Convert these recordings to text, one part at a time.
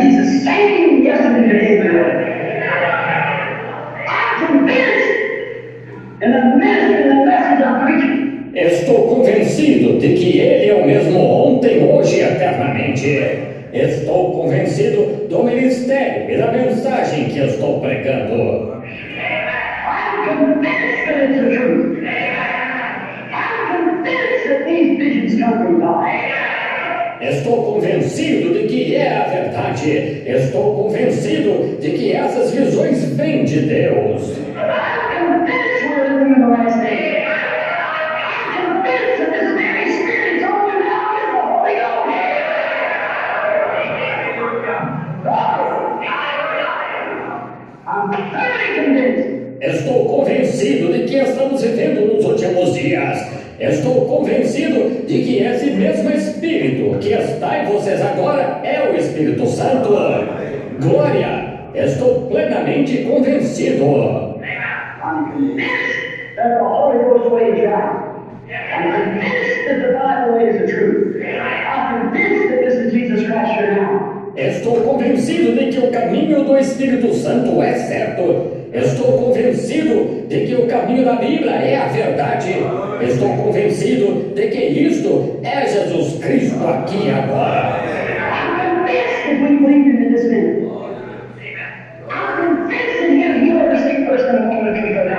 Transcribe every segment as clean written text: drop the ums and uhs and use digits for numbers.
He's the same yesterday, today, and forever. I'm convinced in the ministry and the message I'm preaching. Estou convencido de que Ele é o mesmo ontem, hoje e eternamente. Estou convencido do ministério e da mensagem que estou pregando. I'm convinced that it's the truth. I'm convinced that these visions come from God. Estou convencido de que é a verdade. Estou convencido de que essas visões vêm de Deus. I'm convinced we're living in the last days. I'm convinced that this very Spirit is on you now in the Holy Ghost. I'm thoroughly convinced. Estou convencido de que estamos vivendo nos últimos dias. Estou convencido de que esse mesmo Espírito que está em vocês agora é o Espírito Santo. Glória! Estou plenamente convencido. I'm convinced that the Holy Ghost way is right. I'm convinced that the Bible is the truth. I'm convinced that this is Jesus Christ here now. Estou convencido de que o caminho do Espírito Santo é certo. Estou convencido de que o caminho da Bíblia é a verdade. Estou convencido de que isto é Jesus Cristo aqui e agora. I'm convinced that we believe in this minute. I'm convinced that He'll heal every sick person in the moment of truth.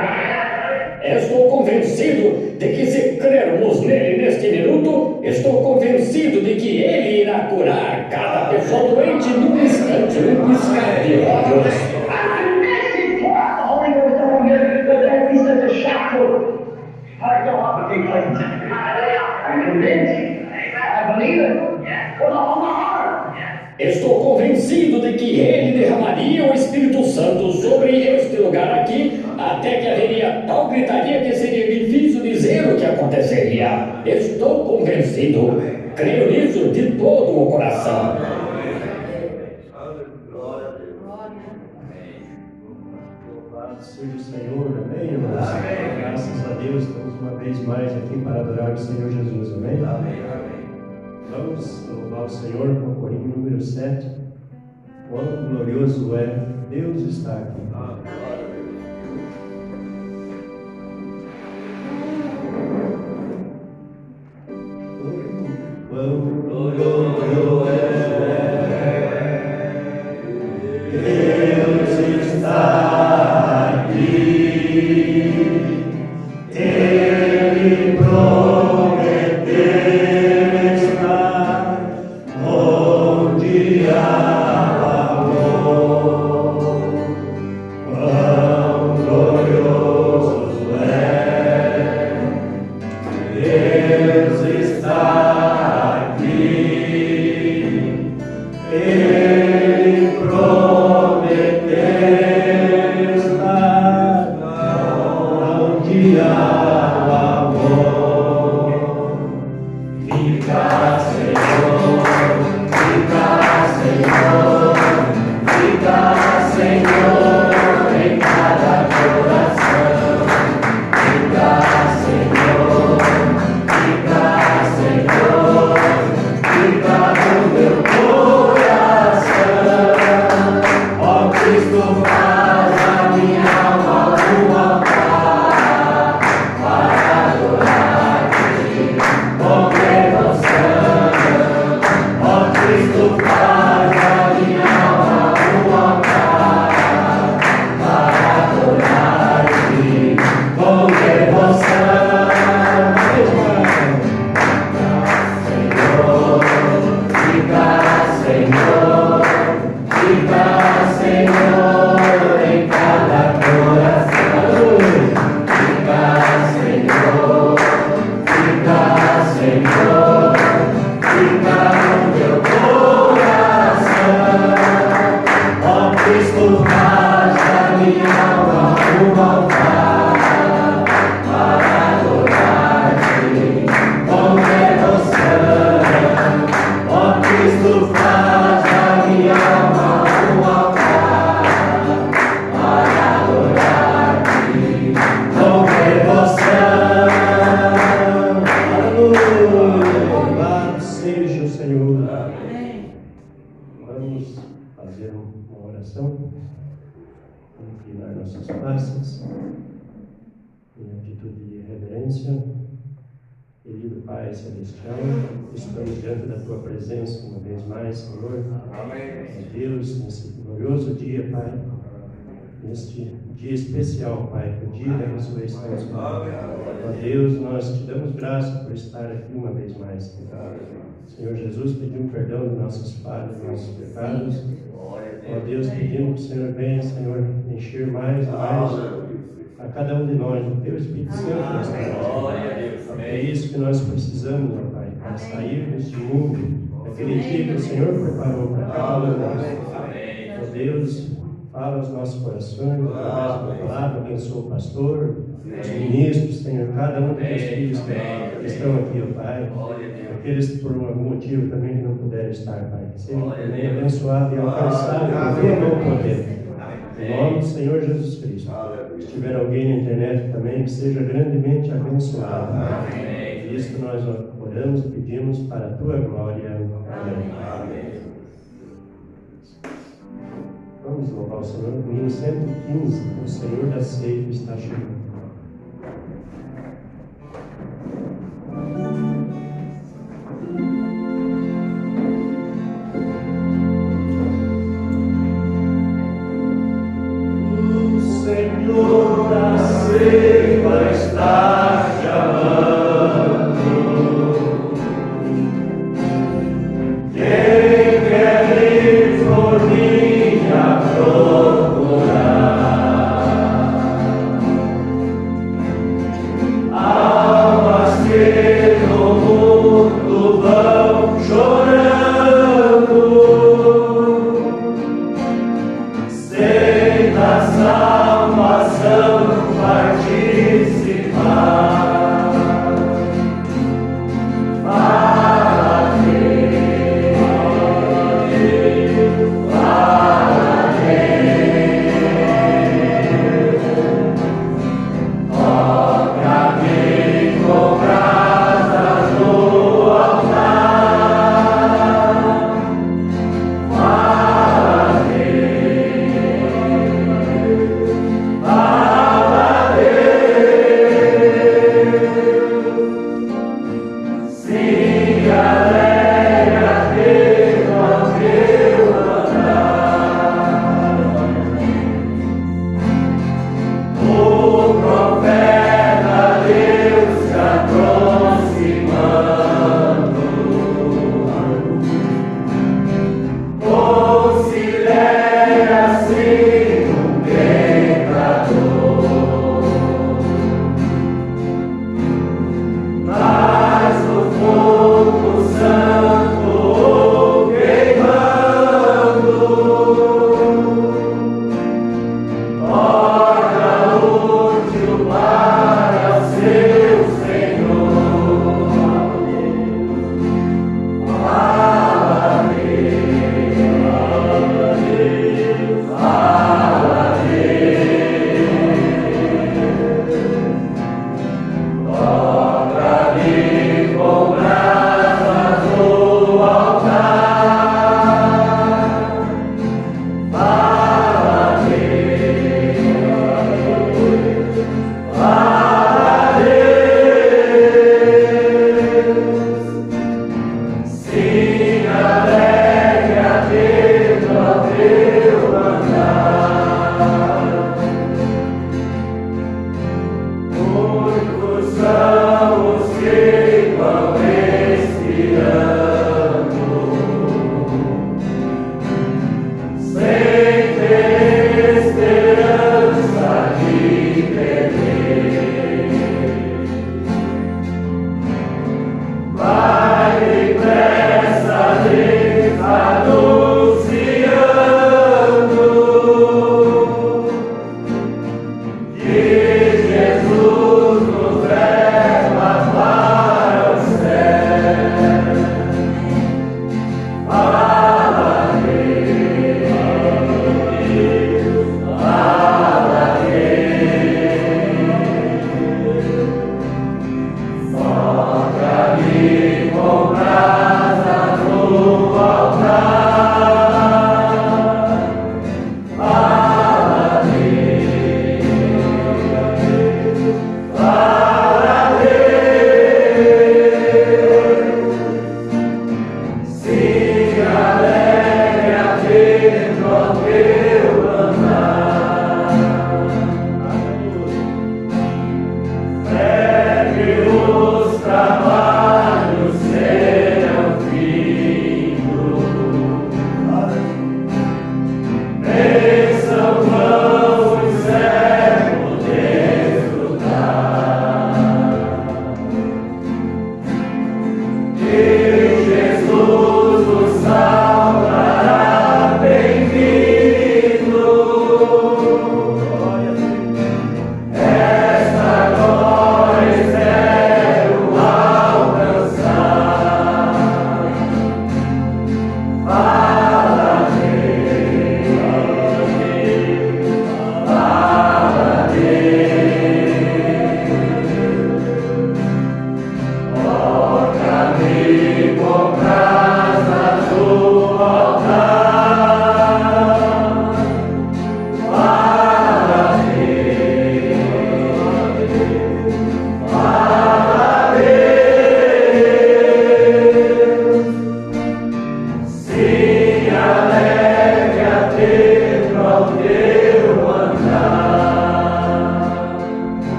Estou convencido de que se crermos nele neste minuto, estou convencido de que ele irá curar cada pessoa doente num instante, num piscar de olhos. I'm convinced He'd pour out the Holy Ghost upon you, that there'd be such a shock to it. I don't have a big place. I'm convinced. I believe it with all my heart. Estou convencido de que ele derramaria o Espírito Santo sobre este lugar aqui, até que haveria tal gritaria que seria difícil dizer o que aconteceria. Estou convencido. Creio nisso de todo o coração. Louvado seja o Senhor, amém, irmãos? Graças a Deus, estamos uma vez mais aqui para adorar o Senhor Jesus, amém? Vamos louvar o Senhor com o corinho número 7. Quão glorioso é, Deus está aqui. Quão glorioso é, Deus está aqui. Ele prometeu estar onde há amor. Quão glorioso é, Deus está aqui. Ele prometeu estar onde há amor. Fica, Senhor, em cada coração. Fica, Senhor, fica no meu coração. Ó Cristo, faz a minha alma um altar para adorar-te com devoção. Ó Cristo, faz a minha alma um altar para adorar-te com devoção. Fica, Senhor, em cada coração. Fica, Senhor, fica no meu coração. Ó Cristo, faz a minha alma um altar para adorar-te com devoção. Ó Cristo, faz a minha alma um altar para adorar-te com devoção. Aleluia! Louvado seja o Senhor. Vamos inclinar nossas faces em atitude de reverência. Querido Pai Celestial, estamos diante da Tua presença uma vez mais, Senhor. Amém. Deus, nesse glorioso dia, Pai, neste dia especial, Pai, o dia da ressurreição do Senhor. Ó Deus, nós te damos graça por estar aqui uma vez mais, Senhor. Senhor Jesus, pedimos perdão de nossas falhas, nossos pecados. Ó Deus, pedimos que o Senhor venha, Senhor, encher mais e mais a cada um de nós, o Teu Espírito Santo nesta noite. É isso que nós precisamos, ó Pai, para sair deste mundo, daquele dia que o Senhor preparou para cada um de nós. Ó Deus, fala aos nossos corações, através da Tua palavra, abençoa o pastor, os ministros, Senhor, cada um dos Teus filhos que estão aqui, ó Pai. Aqueles que por algum motivo também não puderam estar, Pai, que sejam também abençoados e alcançados com Tua mão poder. Em nome do Senhor Jesus Cristo. Se tiver alguém na internet também, que seja grandemente abençoado. Amém. Isso nós oramos e pedimos para a Tua glória. Amém. Vamos louvar o Senhor no hino 115, o Senhor da ceia está chegando. Senhor da ceifa está chamando. Quem quer ir por mim a procurar? Almas que no mundo vão chorando, sem da salvação participar. Fala Deus, fala Deus, toca-me com brasas no altar. Fala sim, alegra-te no teu andar. O profeta Deus se aproximando, considera assim um pecador. Mas o fogo santo queimando torna útil para o seu Senhor. Fala Deus, fala Deus, toca-me com brasas no altar. Fala Deus, fala Deus, sim, alegra-te no teu andar. Muitos são os que vão expirando, sem ter esperança de perder. Vai depressa, Deus anunciando que Jesus nos leva para o céu. Fala Deus, fala Deus, toca-me com brasas no altar. Fala Deus,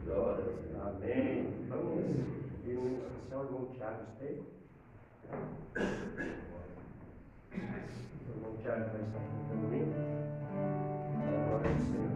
Amém. Vamos ver o irmão Tiago esteve. O irmão Tiago vai estar aqui também. Agora o Senhor.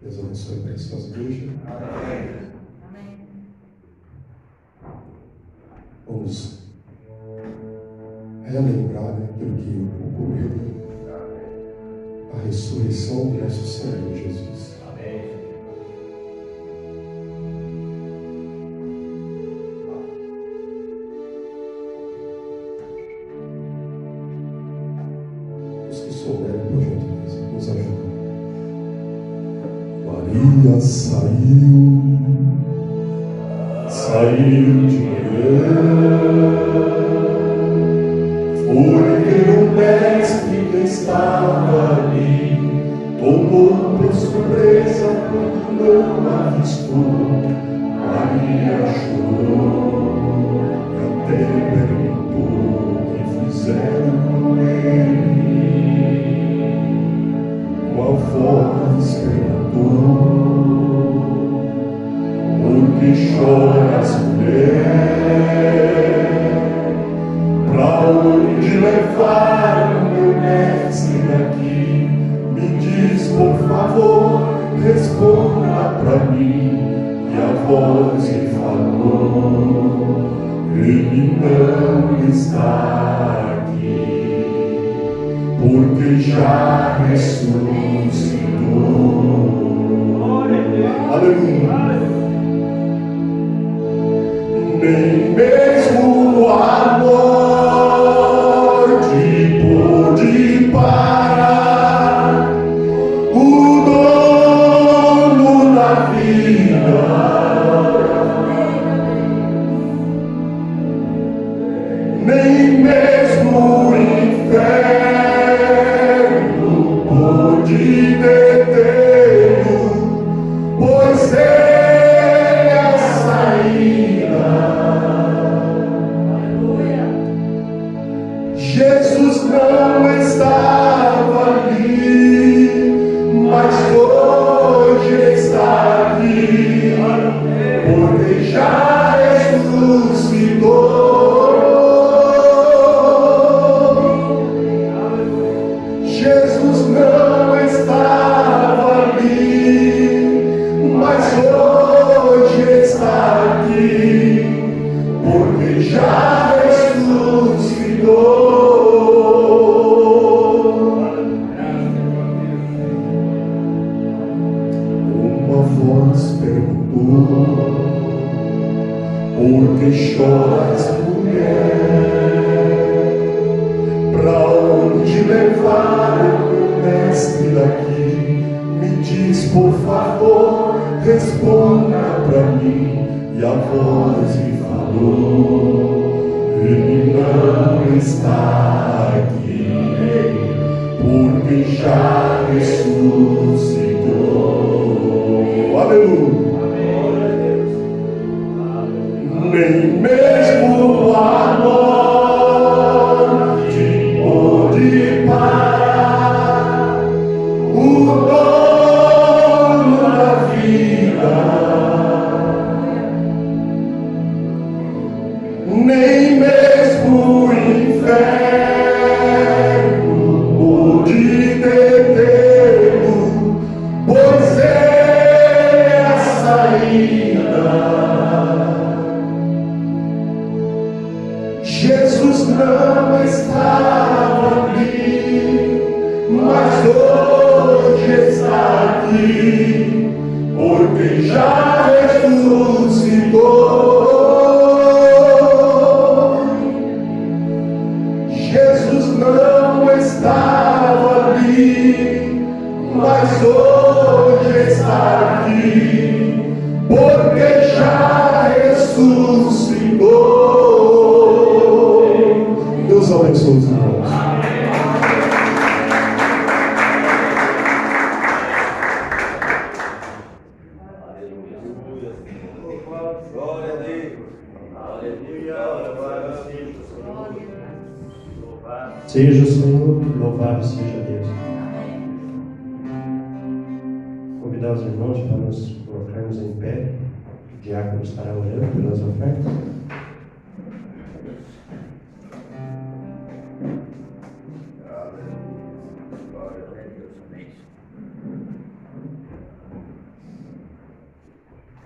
Deus abençoe a preciosa igreja. Amém. Vamos relembrar aquilo que ocorreu, a ressurreição do nosso Senhor Jesus. Amém. Os que souberem, por gentileza, nos ajudem. Maria saiu de manhã, foi ver o mestre que estava ali, tomou por surpresa quando não a avistou. Maria chorou e até perguntou o que fizeram com ele. Qual voz perguntou: por que choras, mulher? Pra onde levaram meu mestre daqui? Me diz, por favor, responda pra mim. E a voz que falou: ele não está aqui, porque já ressuscitou. Aleluia. Nem mesmo a morte pôde parar o dono da vida. Nem mesmo o inferno pôde detê-lo, pois ele é a saída. Jesus não estava ali, mas hoje está aqui, porque já ressuscitou. Jesus não estava ali, mas hoje está aqui, porque já ressuscitou. Uma voz perguntou: por que choras, mulher? Pra onde levaram o mestre daqui? Me diz, por favor, responda pra mim. E a voz me falou: ele não está aqui, porque já ressuscitou. Aleluia. Nem mesmo a morte pôde parar o dono da vida. Nem mesmo o inferno pôde detê-lo, pois ele é a saída. Jesus não estava ali, mas hoje está aqui, porque já ressuscitou. Jesus não estava ali, mas hoje está aqui, porque já ressuscitou. Deus abençoe os irmãos. Seja o Senhor, louvado seja Deus. Convidar os irmãos para nos colocarmos em pé. O diácono estará orando pelas ofertas.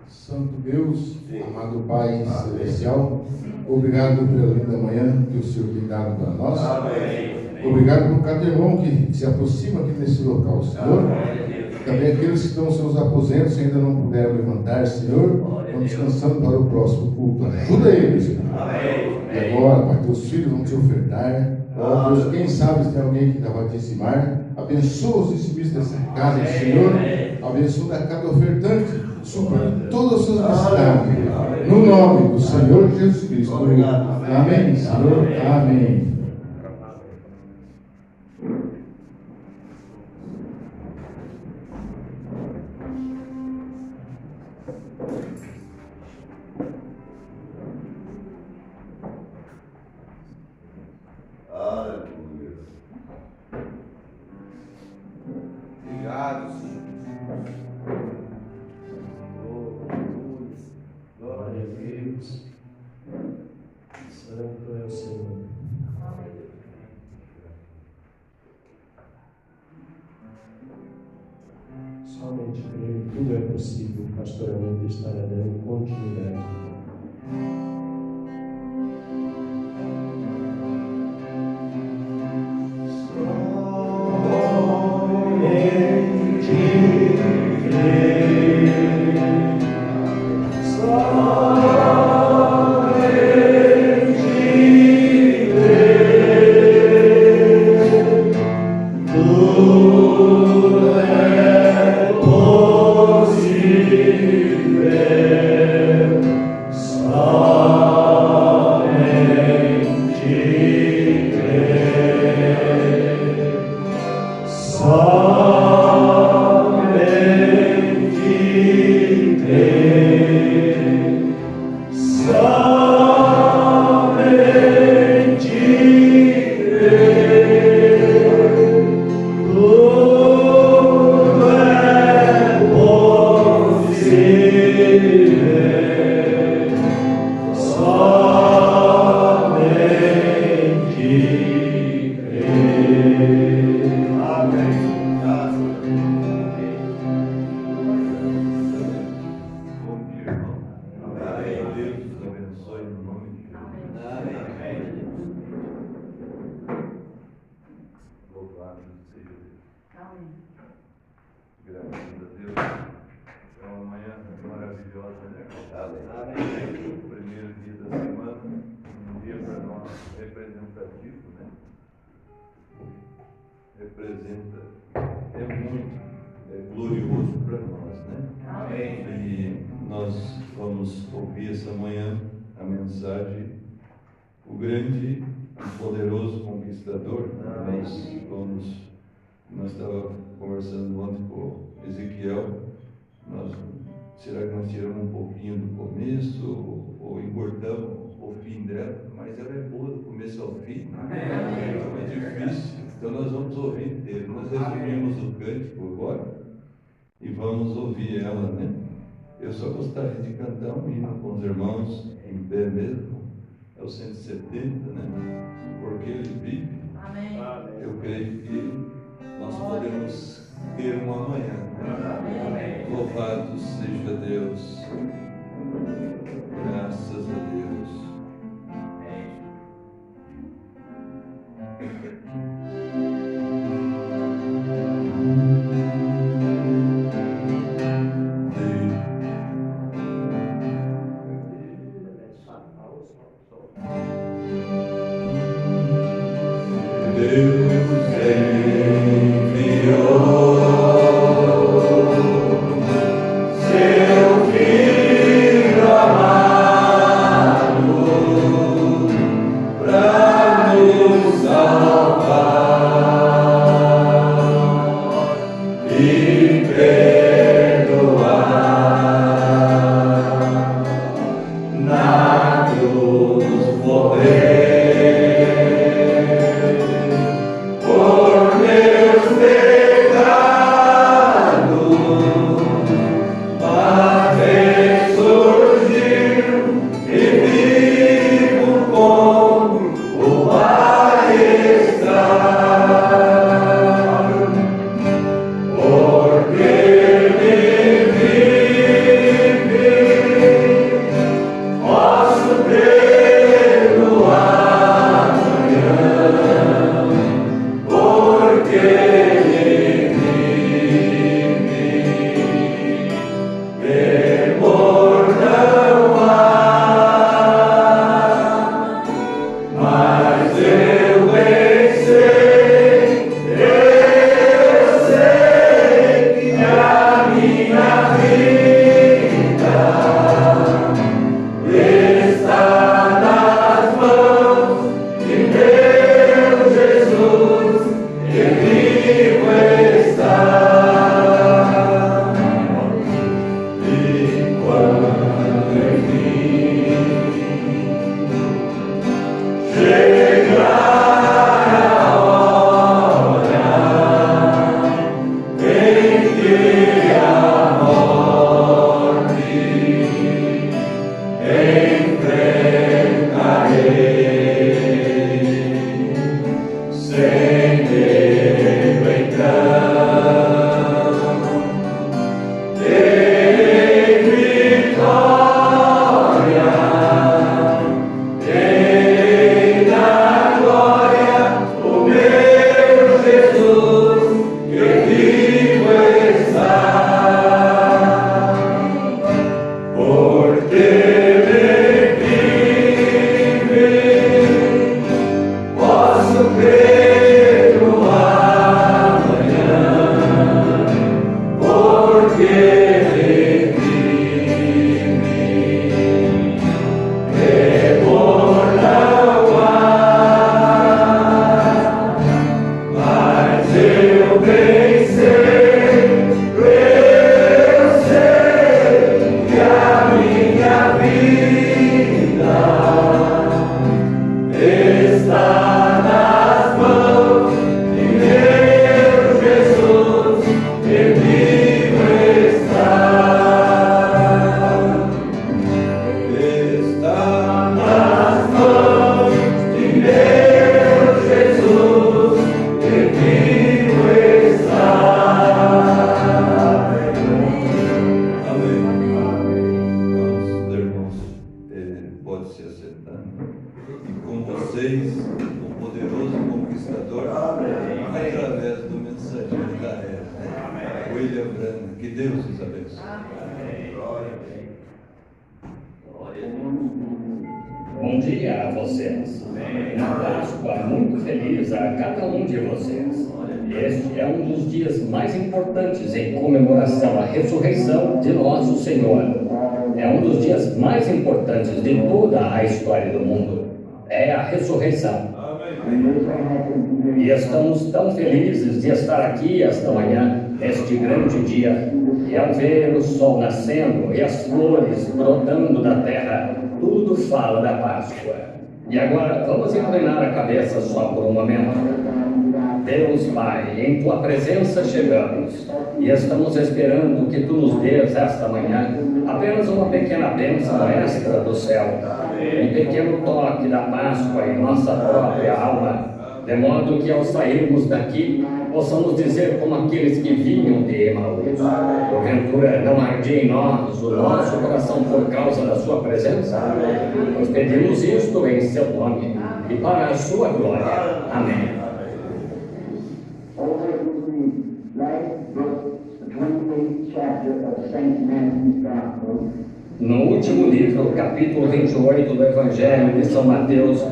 Santo Deus, amado Pai Celestial, obrigado pela linda manhã que o Senhor tem dado para nós. Amém. Obrigado por cada irmão que se aproxima aqui nesse local, Senhor. Amém. Também aqueles que estão nos seus aposentos e ainda não puderam levantar, Senhor, estão descansando para o próximo culto. Ajuda eles, Senhor. Amém. E agora, Pai, teus filhos vão te ofertar. Ó Deus, quem sabe se tem alguém que vai dizimar. Abençoa os dizimistas dessa casa, Senhor. Abençoa a cada ofertante. Supra todas as suas necessidades. No nome do Senhor Jesus Cristo. Amém, Senhor. Amém. Aleluia. Obrigado, Senhor. Glória a Deus. Santo é o Senhor. Somente creio que tudo é possível. O pastoramento estará dando continuidade. Glorioso para nós, né? Amém. E nós vamos ouvir essa manhã a mensagem, o grande e poderoso conquistador. Nós estávamos conversando ontem com o Ezequiel. Será que nós tiramos um pouquinho do começo ou encurtamos o fim dela? Mas ela é boa do começo ao fim. É difícil. Então nós vamos ouvir inteiro. Nós resumimos o cântico agora e vamos ouvir ela, né? Eu só gostaria de cantar um hino com os irmãos em pé mesmo. É o 170, né? Porque ele vive. Amém. Eu creio que nós podemos ter um amanhã. Né? Louvado seja Deus. Graças a Deus. Na cruz morrer. vocês, o poderoso conquistador, através do mensageiro da era, William Branham. Que Deus os abençoe. Bom dia a vocês. Uma Páscoa muito feliz a cada um de vocês. Este é um dos dias mais importantes em comemoração à ressurreição de nosso Senhor. É um dos dias mais importantes de toda a história do mundo. É a ressurreição. E estamos tão felizes de estar aqui esta manhã, neste grande dia. E ao ver o sol nascendo e as flores brotando da terra, tudo fala da Páscoa. E agora vamos inclinar a cabeça só por um momento. Deus Pai, em Tua presença chegamos e estamos esperando que Tu nos dês esta manhã apenas uma pequena bênção extra do céu, um pequeno toque da Páscoa em nossa própria alma, de modo que ao sairmos daqui possamos dizer como aqueles que vinham de Emaús: porventura não ardia em nós o nosso coração por causa da Sua presença? Nós pedimos isto em Seu nome e para a Sua glória. Amém. No último livro, capítulo 28 do Evangelho de São Mateus,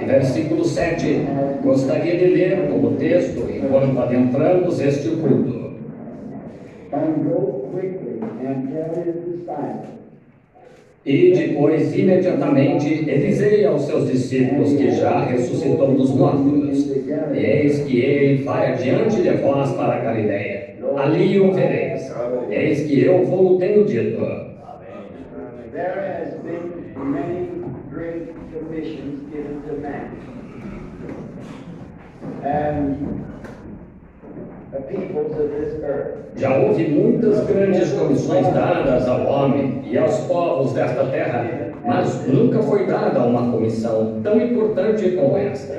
versículo 7, gostaria de ler como texto enquanto adentramos este culto. E depois, imediatamente, dizei aos seus discípulos que já ressuscitou dos mortos. Eis que ele vai adiante de vós para a Galileia. Ali o vereis. Eis que eu vos tenho dito. There has been many great commissions given to man. And the peoples of this earth. Já houve muitas grandes comissões dadas ao homem e aos povos desta terra, mas nunca foi dada uma comissão tão importante como esta.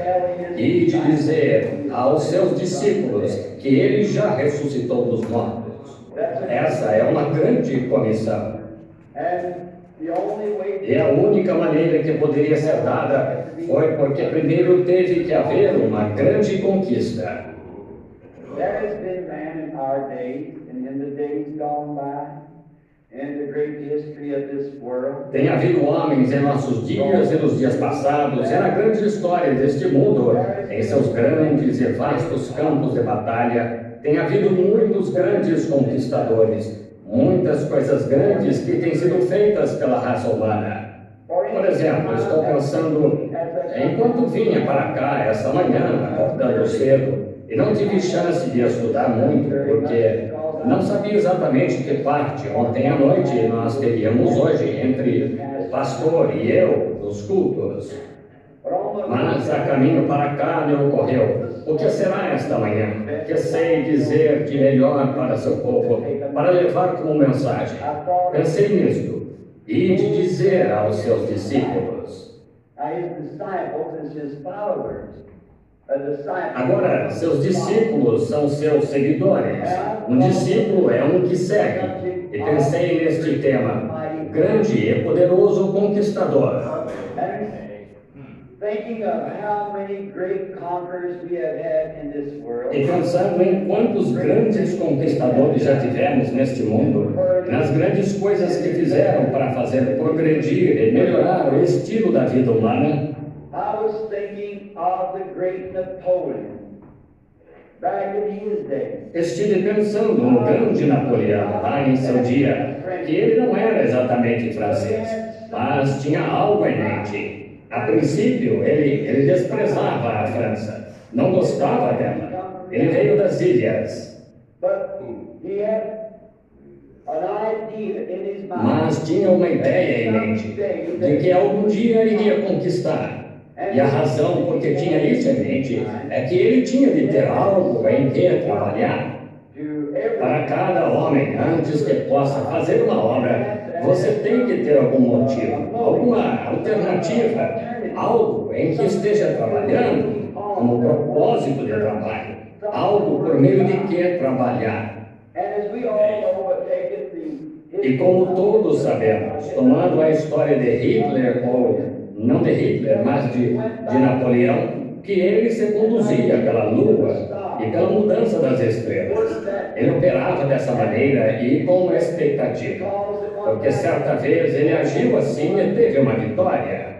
E de dizer aos seus discípulos que ele já ressuscitou dos mortos. Essa é uma grande comissão. E a única maneira que poderia ser dada foi porque primeiro teve que haver uma grande conquista. There has been man in our days and in the days gone by, in the great history of this world. Tem havido homens em nossos dias e nos dias passados, e na grande história deste mundo, em seus grandes e vastos campos de batalha, tem havido muitos grandes conquistadores. Muitas coisas grandes que têm sido feitas pela raça humana. Por exemplo, estou pensando, enquanto vinha para cá essa manhã, acordando cedo, e não tive chance de estudar muito, porque não sabia exatamente que parte ontem à noite nós teríamos hoje entre o pastor e eu nos cultos. Mas a caminho para cá me ocorreu: o que será esta manhã? Que sei dizer de melhor para seu povo, para levar como mensagem? Pensei nisto, e de dizer aos seus discípulos. Agora, seus discípulos são seus seguidores. Um discípulo é um que segue. E pensei neste tema: grande e poderoso conquistador. E pensando em quantos grandes conquistadores já tivemos neste mundo, nas grandes coisas que fizeram para fazer progredir e melhorar o estilo da vida humana, estive pensando no grande Napoleão lá em seu dia, que ele não era exatamente francês, mas tinha algo em mente. A princípio, ele desprezava a França, não gostava dela. Ele veio das ilhas. Mas tinha uma ideia em mente de que algum dia iria conquistar. E a razão por que tinha isso em mente é que ele tinha de ter algo em que trabalhar. Para cada homem, antes que possa fazer uma obra, você tem que ter algum motivo, alguma alternativa, algo em que esteja trabalhando como propósito de trabalho, algo por meio de que trabalhar. E como todos sabemos, tomando a história de Hitler ou não de Hitler, mas de Napoleão, que ele se conduzia pela lua e pela mudança das estrelas. Ele operava dessa maneira e com uma expectativa, porque certa vez ele agiu assim e teve uma vitória.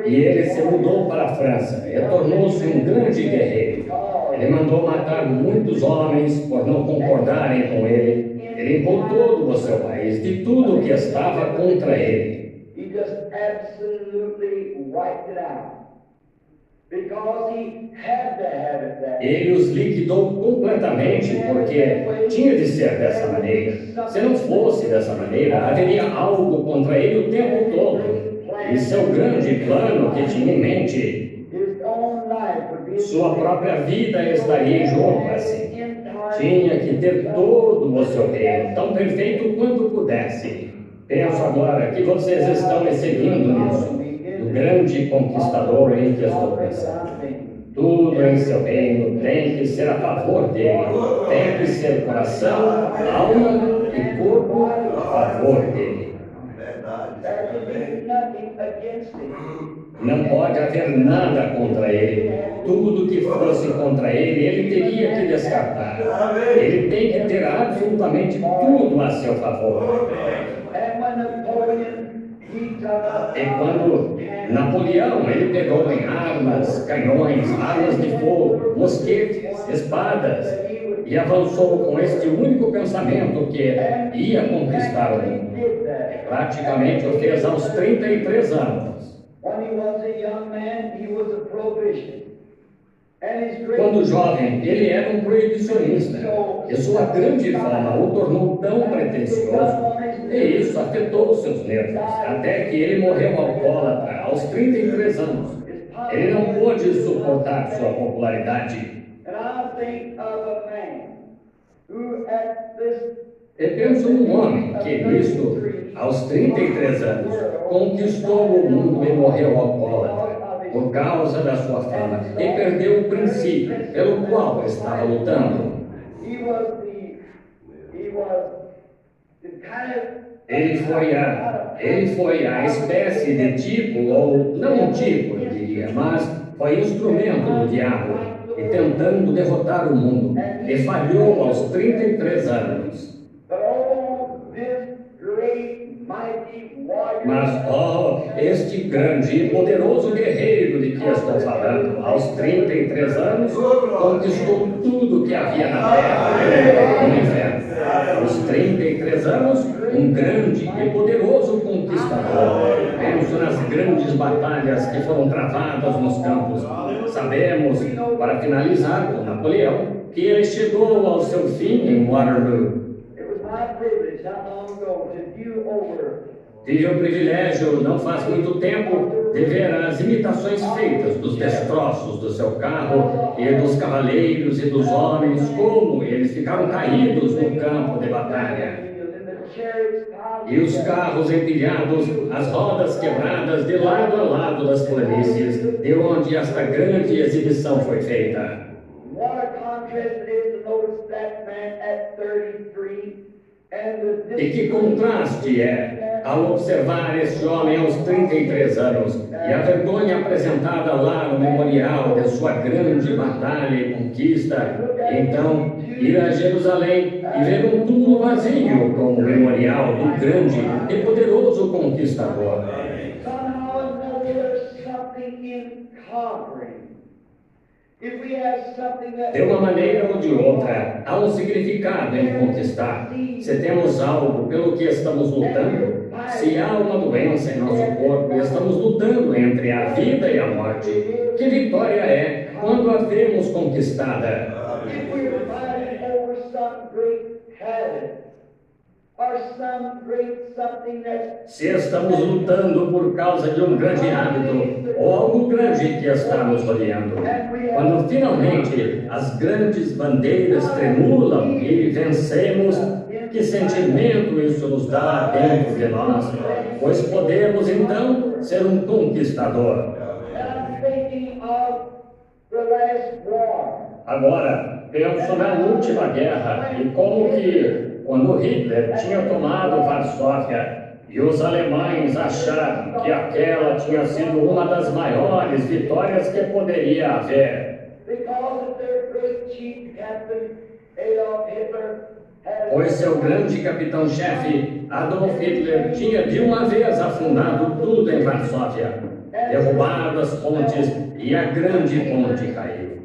E ele se mudou para a França e tornou-se um grande guerreiro. Ele mandou matar muitos homens por não concordarem com ele. Ele limpou todo o seu país de tudo que estava contra ele. Ele os liquidou completamente porque tinha de ser dessa maneira. Se não fosse dessa maneira, haveria algo contra ele o tempo todo. E seu grande plano que tinha em mente, sua própria vida estaria em jogo assim. Tinha que ter todo o seu reino, tão perfeito quanto pudesse. Penso agora que vocês estão me seguindo nisso, do grande conquistador em que estou pensando. Tudo em seu reino tem que ser a favor dele, tem que ser coração, alma e corpo a favor dele. Não pode haver nada contra ele. Tudo que fosse contra ele, ele teria que descartar. Ele tem que ter absolutamente tudo a seu favor. E quando Napoleão, ele pegou em armas, canhões, armas de fogo, mosquetes, espadas, e avançou com este único pensamento que ia conquistar o mundo. Praticamente o fez aos 33 anos. Quando jovem, ele era um proibicionista, e sua grande fama o tornou tão pretensioso, e isso afetou seus nervos, até que ele morreu alcoólatra aos 33 anos. Ele não pôde suportar sua popularidade. Eu penso num homem que, nisto, aos 33 anos, conquistou o mundo e morreu alcoólatra por causa da sua fama e perdeu o princípio pelo qual estava lutando. Ele foi a espécie de tipo, ou não um tipo, eu diria, mas foi instrumento do diabo e tentando derrotar o mundo, e falhou aos 33 anos. Mas, este grande e poderoso guerreiro de que estou falando, aos 33 anos, conquistou tudo que havia na terra e no inferno. Aos 33 anos, um grande e poderoso conquistador. Penso nas grandes batalhas que foram travadas nos campos. Sabemos, para finalizar com Napoleão, que ele chegou ao seu fim em Waterloo. Tive o privilégio, não faz muito tempo, de ver as imitações feitas dos destroços do seu carro e dos cavaleiros e dos homens, como eles ficaram caídos no campo de batalha. E os carros empilhados, as rodas quebradas de lado a lado das planícies, de onde esta grande exibição foi feita. E que contraste é ao observar este homem aos 33 anos e a vergonha apresentada lá no memorial de sua grande batalha e conquista, e então ir a Jerusalém e ver um túmulo vazio como memorial do grande e poderoso conquistador. De uma maneira ou de outra, há um significado em conquistar. Se temos algo pelo que estamos lutando, se há uma doença em nosso corpo e estamos lutando entre a vida e a morte, que vitória é quando a vemos conquistada? Se estamos lutando por causa de um grande hábito ou algo grande que está nos rodeando, quando finalmente as grandes bandeiras tremulam e vencemos, que sentimento isso nos dá dentro de nós, pois podemos então ser um conquistador. Agora, penso na última guerra e como que, quando Hitler tinha tomado Varsóvia, E os alemães acharam que aquela tinha sido uma das maiores vitórias que poderia haver. Pois seu grande capitão-chefe, Adolf Hitler, tinha de uma vez afundado tudo em Varsóvia, derrubado as pontes e a grande ponte caiu.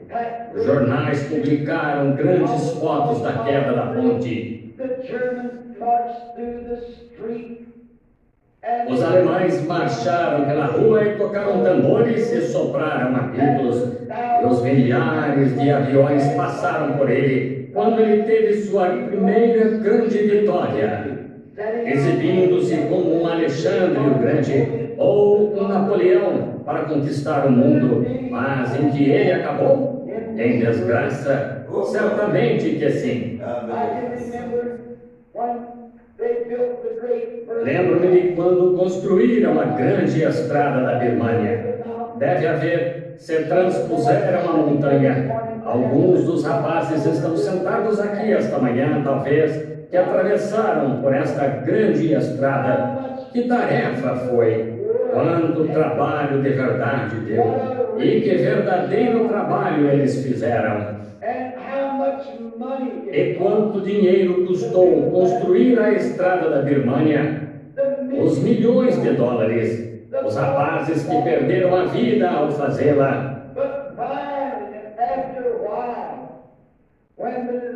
Os jornais publicaram grandes fotos da queda da ponte. Os alemães marcharam pela rua e tocaram tambores e sopraram apitos. E os milhares de aviões passaram por ele quando ele teve sua primeira grande vitória, exibindo-se como um Alexandre o Grande ou um Napoleão para conquistar o mundo, mas em que ele acabou? Em desgraça? Certamente que sim. Lembro-me de quando construíram a grande estrada da Birmânia. Se transpuseram a montanha. Alguns dos rapazes estão sentados aqui esta manhã, talvez, que atravessaram por esta grande estrada. Que tarefa foi! Quanto trabalho de verdade deu! E que verdadeiro trabalho eles fizeram! E quanto dinheiro custou construir a estrada da Birmânia? Os milhões de dólares. Os rapazes que perderam a vida ao fazê-la.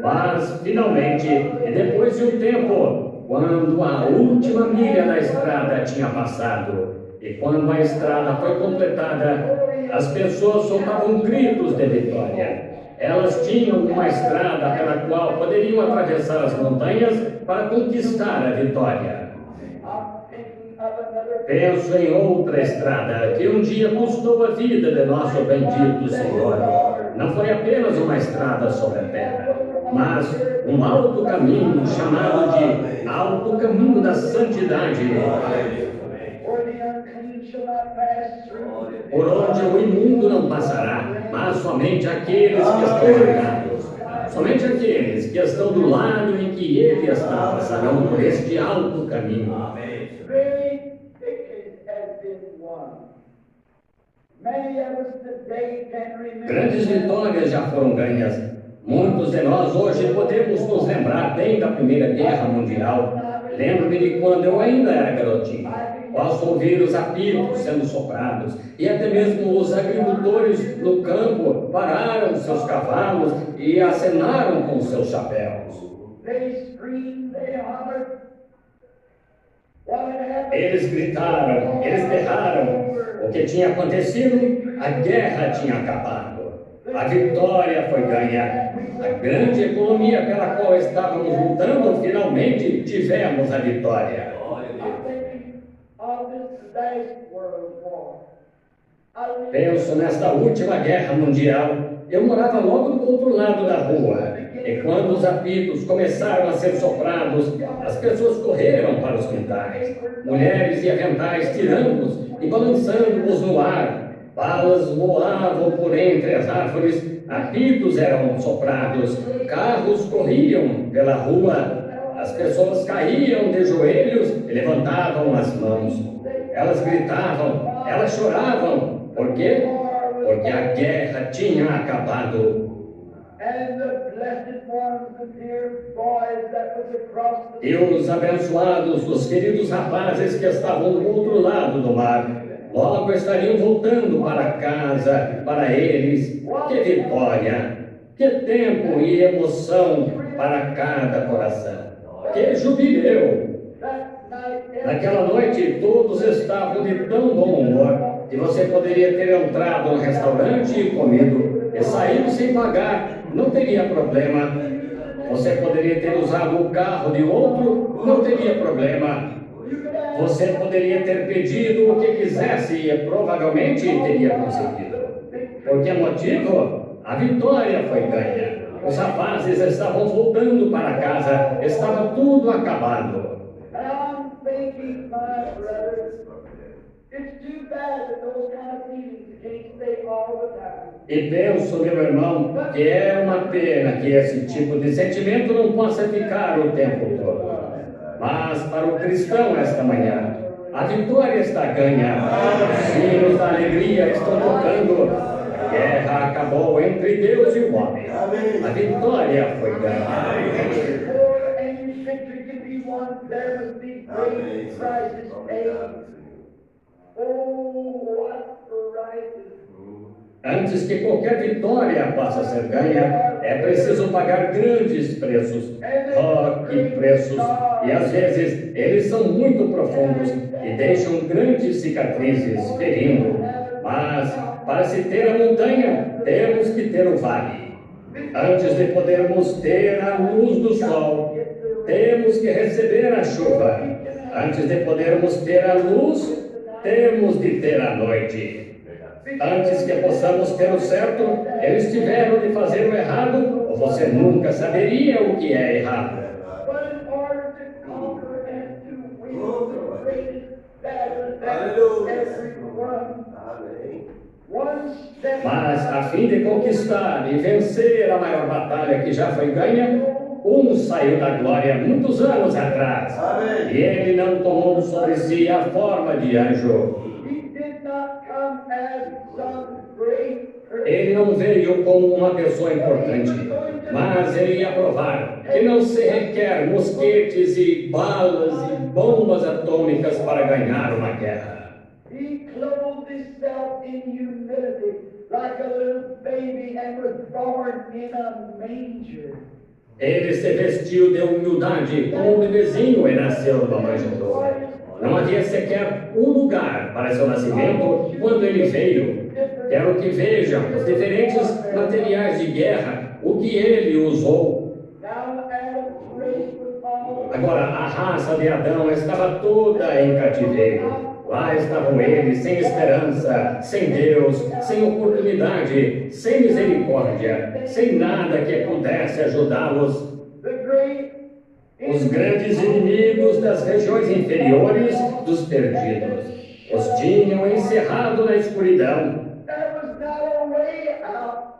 Mas, finalmente, e depois de um tempo, quando a última milha da estrada tinha passado, e quando a estrada foi completada, as pessoas soltavam gritos de vitória. Elas tinham uma estrada pela qual poderiam atravessar as montanhas para conquistar a vitória. Penso em outra estrada que um dia custou a vida de nosso bendito Senhor. Não foi apenas uma estrada sobre a terra, mas um alto caminho chamado de Alto Caminho da Santidade, por onde o imundo não passará, mas somente aqueles que estão ligados, somente aqueles que estão do lado em que ele está passarão por este alto caminho. Grandes vitórias já foram ganhas. Muitos de nós hoje podemos nos lembrar bem da Primeira Guerra Mundial. Lembro-me de quando eu ainda era garotinho. Posso ouvir os apitos sendo soprados e até mesmo os agricultores no campo pararam seus cavalos e acenaram com seus chapéus. Eles gritaram, eles berraram. O que tinha acontecido? A guerra tinha acabado. A vitória foi ganha. A grande economia pela qual estávamos lutando, finalmente tivemos a vitória. Penso nesta última guerra mundial. Eu morava logo do outro lado da rua. E quando os apitos começaram a ser soprados, as pessoas correram para os quintais. Mulheres e aventais tirando-os e balançando-os no ar. Balas voavam por entre as árvores, apitos eram soprados, carros corriam pela rua, as pessoas caíam de joelhos e levantavam as mãos. Elas gritavam, elas choravam. Por quê? Porque a guerra tinha acabado. E os abençoados, os queridos rapazes que estavam do outro lado do mar, logo estariam voltando para casa, para eles. Que vitória! Que tempo e emoção para cada coração! Que jubileu! Naquela noite, todos estavam de tão bom humor que você poderia ter entrado no restaurante e comido, e saído sem pagar, não teria problema. Você poderia ter usado o carro de outro, não teria problema. Você poderia ter pedido o que quisesse e provavelmente teria conseguido. Por que motivo? A vitória foi ganha. Os rapazes estavam voltando para casa, estava tudo acabado. E penso, meu irmão, que é uma pena que esse tipo de sentimento não possa ficar o tempo todo. Mas para o cristão esta manhã, a vitória está ganha. Os sinos da alegria estão tocando. A guerra acabou entre Deus e o homem. A vitória foi ganha. Before any victory could be won, there must be great prices paid. Oh, what prices! Antes que qualquer vitória possa ser ganha, é preciso pagar grandes preços. Oh, que preços! E às vezes eles são muito profundos e deixam grandes cicatrizes, ferindo. Mas, para se ter a montanha, temos que ter o vale. Antes de podermos ter a luz do sol, temos que receber a chuva. Antes de podermos ter a luz, temos de ter a noite. Antes que possamos ter o certo, eles tiveram de fazer o errado, ou você nunca saberia o que é errado. But in order to conquer and to win the greatest battle that everyone, one step. Mas, a fim de conquistar e vencer a maior batalha que já foi ganha, saiu da glória muitos anos atrás. E ele não tomou sobre si a forma de anjo. He did not come as some great person. Ele não veio como uma pessoa importante, mas ele ia provar que não se requer mosquetes e balas e bombas atômicas para ganhar uma guerra. He clothed himself in humility like a little baby and was born in a manger. Ele se vestiu de humildade como um bebezinho e nasceu numa manjedoura. Não havia sequer um lugar para seu nascimento quando ele veio. Quero que vejam os diferentes materiais de guerra, o que ele usou. Now Adam's race was all Agora, a raça de Adão estava toda em cativeiro. Lá estavam eles, sem esperança, sem Deus, sem oportunidade, sem misericórdia, sem nada que pudesse ajudá-los. the great Os grandes inimigos das regiões inferiores dos perdidos os tinham encerrado na escuridão. There was not a way out.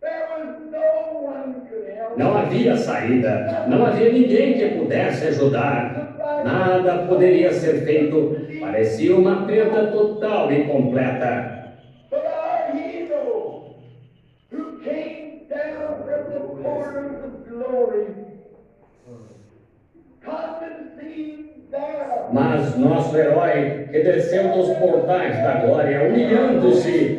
There was no one who could help. Não havia saída, não havia ninguém que pudesse ajudar. Nada poderia ser feito. Parecia uma perda total e completa. But our hero, who came down from the portals of glory, condescended there. Mas nosso herói, que desceu dos portais da glória, humilhando-se,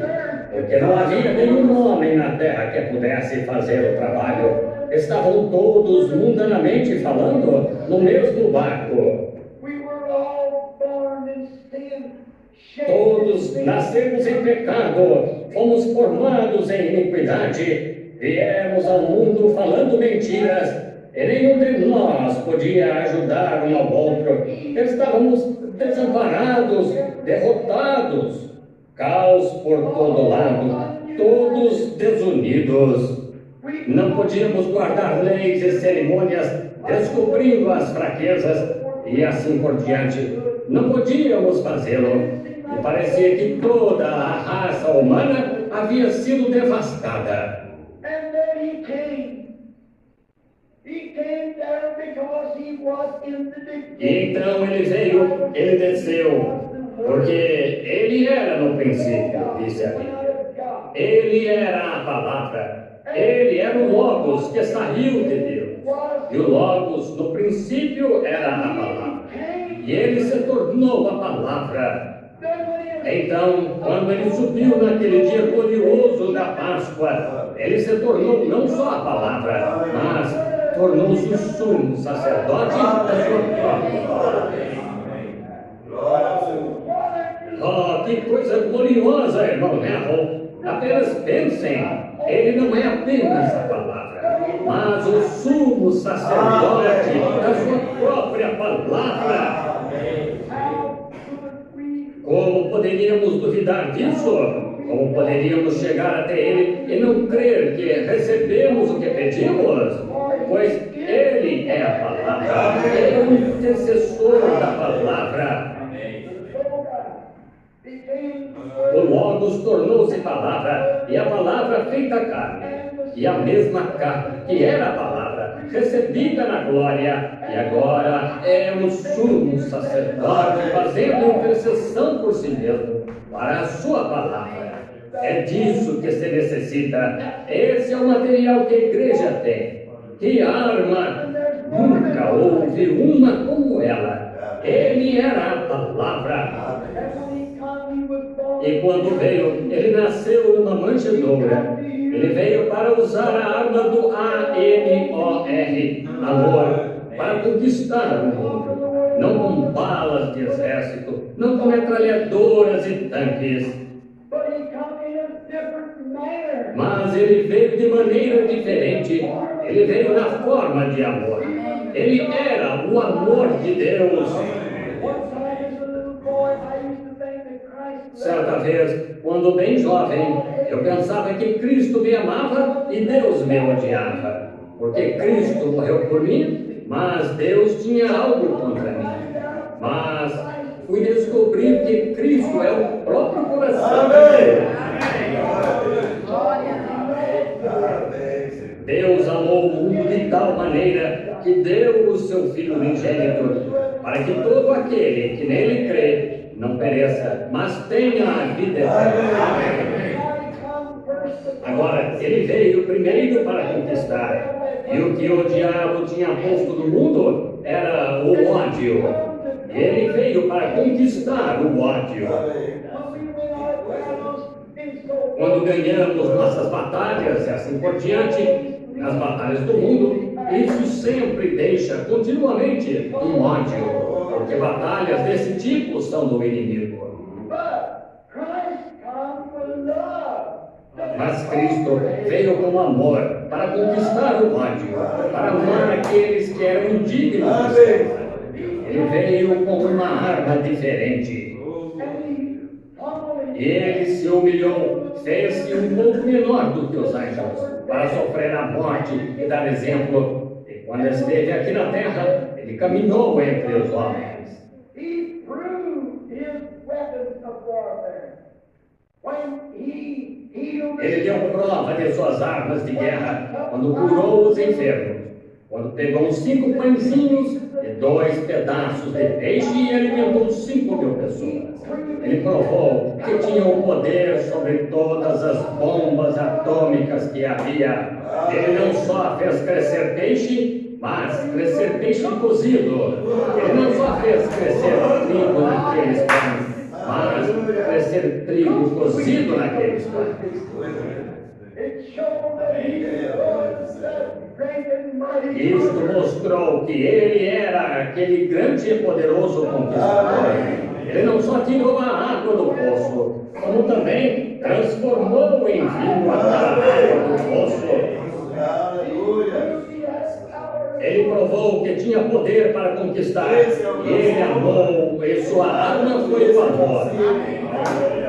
porque não havia nenhum homem na terra que pudesse fazer o trabalho. Estavam todos, mundanamente falando, no mesmo barco. We were all born in sin, Todos nascemos em pecado, fomos formados em iniquidade, viemos ao mundo falando mentiras, e nenhum de nós podia ajudar um ao outro. Estávamos desamparados, derrotados, caos por todo lado, todos desunidos. Não podíamos guardar leis e cerimônias, descobrindo as fraquezas e assim por diante. Não podíamos fazê-lo. E parecia que toda a raça humana havia sido devastada. and then he came. He came down because he was in the E beginning. então ele veio, ele desceu, porque ele era no princípio, disse a Bíblia. Ele era a palavra, ele era o Logos que saiu de Deus. E o Logos, no princípio, era a palavra. E ele se tornou a palavra. Então, quando ele subiu naquele dia glorioso da Páscoa, ele se tornou não só a palavra, mas tornou-se o sumo sacerdote da sua própria palavra. Oh, que coisa gloriosa, irmão Neville! Apenas pensem, ele não é apenas a palavra, mas o sumo sacerdote da sua própria palavra. Como poderíamos duvidar disso? Como poderíamos chegar até ele e não crer que recebemos o que pedimos? Pois ele é a palavra, ele é o intercessor da palavra. O Logos tornou-se palavra, e a palavra feita carne. E a mesma carne, que era a palavra, recebida na glória, e agora é o sumo sacerdote fazendo intercessão por si mesmo, para a sua palavra. É disso que se necessita. Esse é o material que a igreja tem. Que arma? Nunca houve uma como ela. Ele era a palavra. E quando veio, ele nasceu numa manjedoura. Ele veio para usar a arma do A-M-O-R, amor, para conquistar o mundo. Não com balas de exército, não com metralhadoras e tanques. Mas ele veio de maneira diferente. Ele veio na forma de amor. Ele era o amor de Deus. Certa vez, quando bem jovem, eu pensava que Cristo me amava e Deus me odiava. Porque Cristo morreu por mim, mas Deus tinha algo contra mim. Mas fui descobrir que Cristo é o próprio coração de Deus. Deus amou o mundo de tal maneira que deu o seu Filho unigênito, para que todo aquele que nele crê não pereça, mas tenha a vida eterna. Agora, ele veio primeiro para conquistar, e o que o diabo tinha posto no mundo era o ódio. Ele veio para conquistar o ódio. Quando ganhamos nossas batalhas e assim por diante, nas batalhas do mundo, isso sempre deixa continuamente um ódio, porque batalhas desse tipo são do inimigo. Mas Cristo veio com amor para conquistar o ódio, para amar aqueles que eram indignos de esperança. Ele veio com uma arma diferente. E ele se humilhou, fez-se um pouco menor do que os anjos, para sofrer a morte e dar exemplo. E quando esteve aqui na terra, ele caminhou entre os homens. Ele deu prova de suas armas de guerra quando curou os enfermos, quando pegou 5 pãezinhos e 2 pedaços de peixe e alimentou 5.000 pessoas. Ele provou que tinha o poder sobre todas as bombas atômicas que havia. Ele não só fez crescer peixe, mas crescer peixe cozido. Ele não só fez crescer trigo naqueles pães, mas crescer trigo cozido naqueles pães. Isto mostrou que ele era aquele grande e poderoso conquistador. Ele não só tirou a água do poço, como também transformou em vinho aquela água do poço. Ele provou que tinha poder para conquistar. E ele amou, e sua arma foi o amor.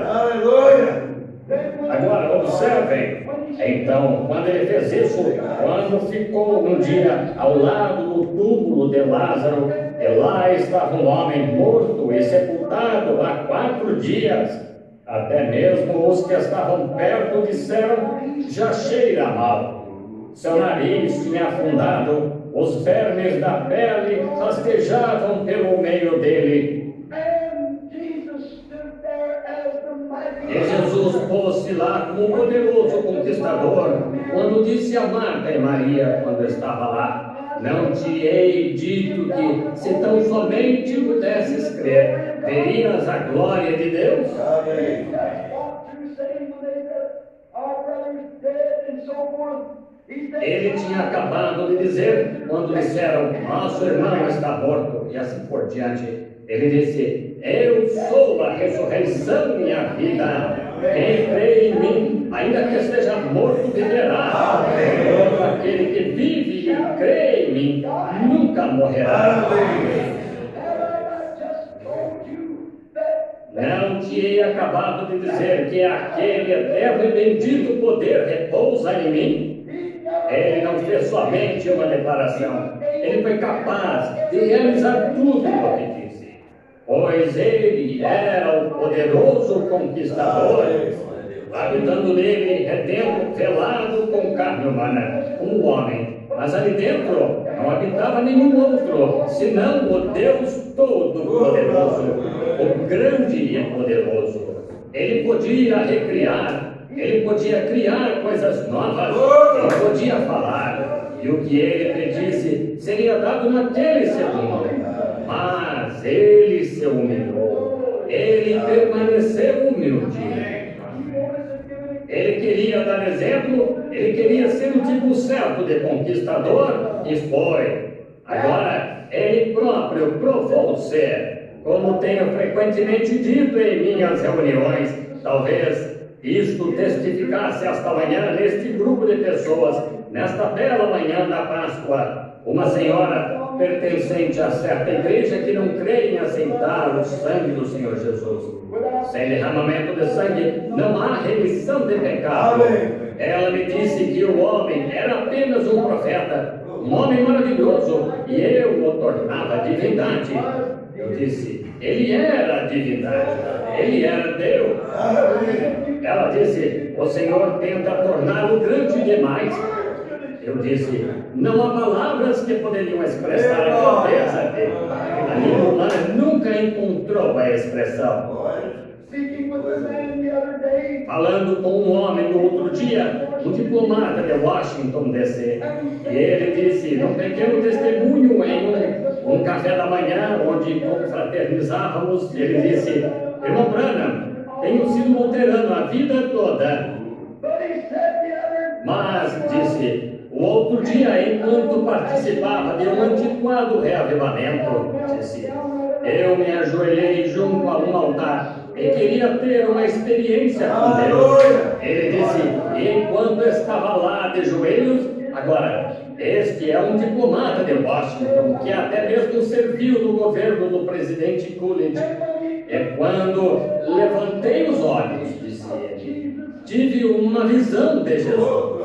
Aleluia! Agora observem, então, quando ele fez isso, quando ficou um dia ao lado do túmulo de Lázaro, e lá estava um homem morto e sepultado há 4 dias, até mesmo os que estavam perto disseram, já cheira mal. Seu nariz tinha afundado, os vermes da pele rastejavam pelo meio dele. E Jesus pôs-se lá como um poderoso conquistador, quando disse a Marta e Maria, quando estava lá, não te hei dito que, se tão somente pudesses crer, verias a glória de Deus? Ele tinha acabado de dizer, quando disseram, nosso irmão está morto, e assim por diante. Ele disse, eu sou a ressurreição e a vida. Quem crê em mim, ainda que esteja morto, viverá. Todo aquele que vive e crê em mim, nunca morrerá. Não te hei acabado de dizer que aquele eterno e bendito poder repousa em mim? Ele não fez somente uma declaração, ele foi capaz de realizar tudo o que disse. Pois ele era o poderoso conquistador, habitando nele, retendo, velado com carne humana, um homem, Mas ali dentro não habitava nenhum outro, senão o Deus Todo-Poderoso, o grande e poderoso. Ele podia recriar, ele podia criar coisas novas, ele podia falar, e o que ele pedisse seria dado naquele segundo. Mas ele se humilhou, ele permaneceu humilde. Ele queria dar exemplo, ele queria ser o tipo certo de conquistador, e foi. Agora, ele próprio provou ser, como tenho frequentemente dito em minhas reuniões. Talvez isto testificasse esta manhã neste grupo de pessoas, nesta bela manhã da Páscoa. Uma senhora pertencente a certa igreja que não crê em aceitar o sangue do Senhor Jesus. Sem derramamento de sangue não há remissão de pecado. Ela me disse que o homem era apenas um profeta, um homem maravilhoso, e eu o tornava divindade. Eu disse, ele era divindade, ele era Deus. Ela disse, o Senhor tenta torná-lo grande demais. Eu disse, não há palavras que poderiam expressar a grandeza dele. A língua humana nunca encontrou a expressão. Falando com um homem no outro dia, um diplomata de Washington, D.C., e ele disse, num pequeno testemunho em um café da manhã, onde confraternizávamos, ele disse, irmão Branham, tenho sido luterano a vida toda. Mas, disse, o outro dia, enquanto participava de um antiquado reavivamento, disse, eu me ajoelhei junto a um altar e queria ter uma experiência com Deus. Ele disse, enquanto estava lá de joelhos, agora, este é um diplomata de Washington, que até mesmo serviu no governo do presidente Coolidge. É quando levantei os olhos, disse ele, tive uma visão de Jesus.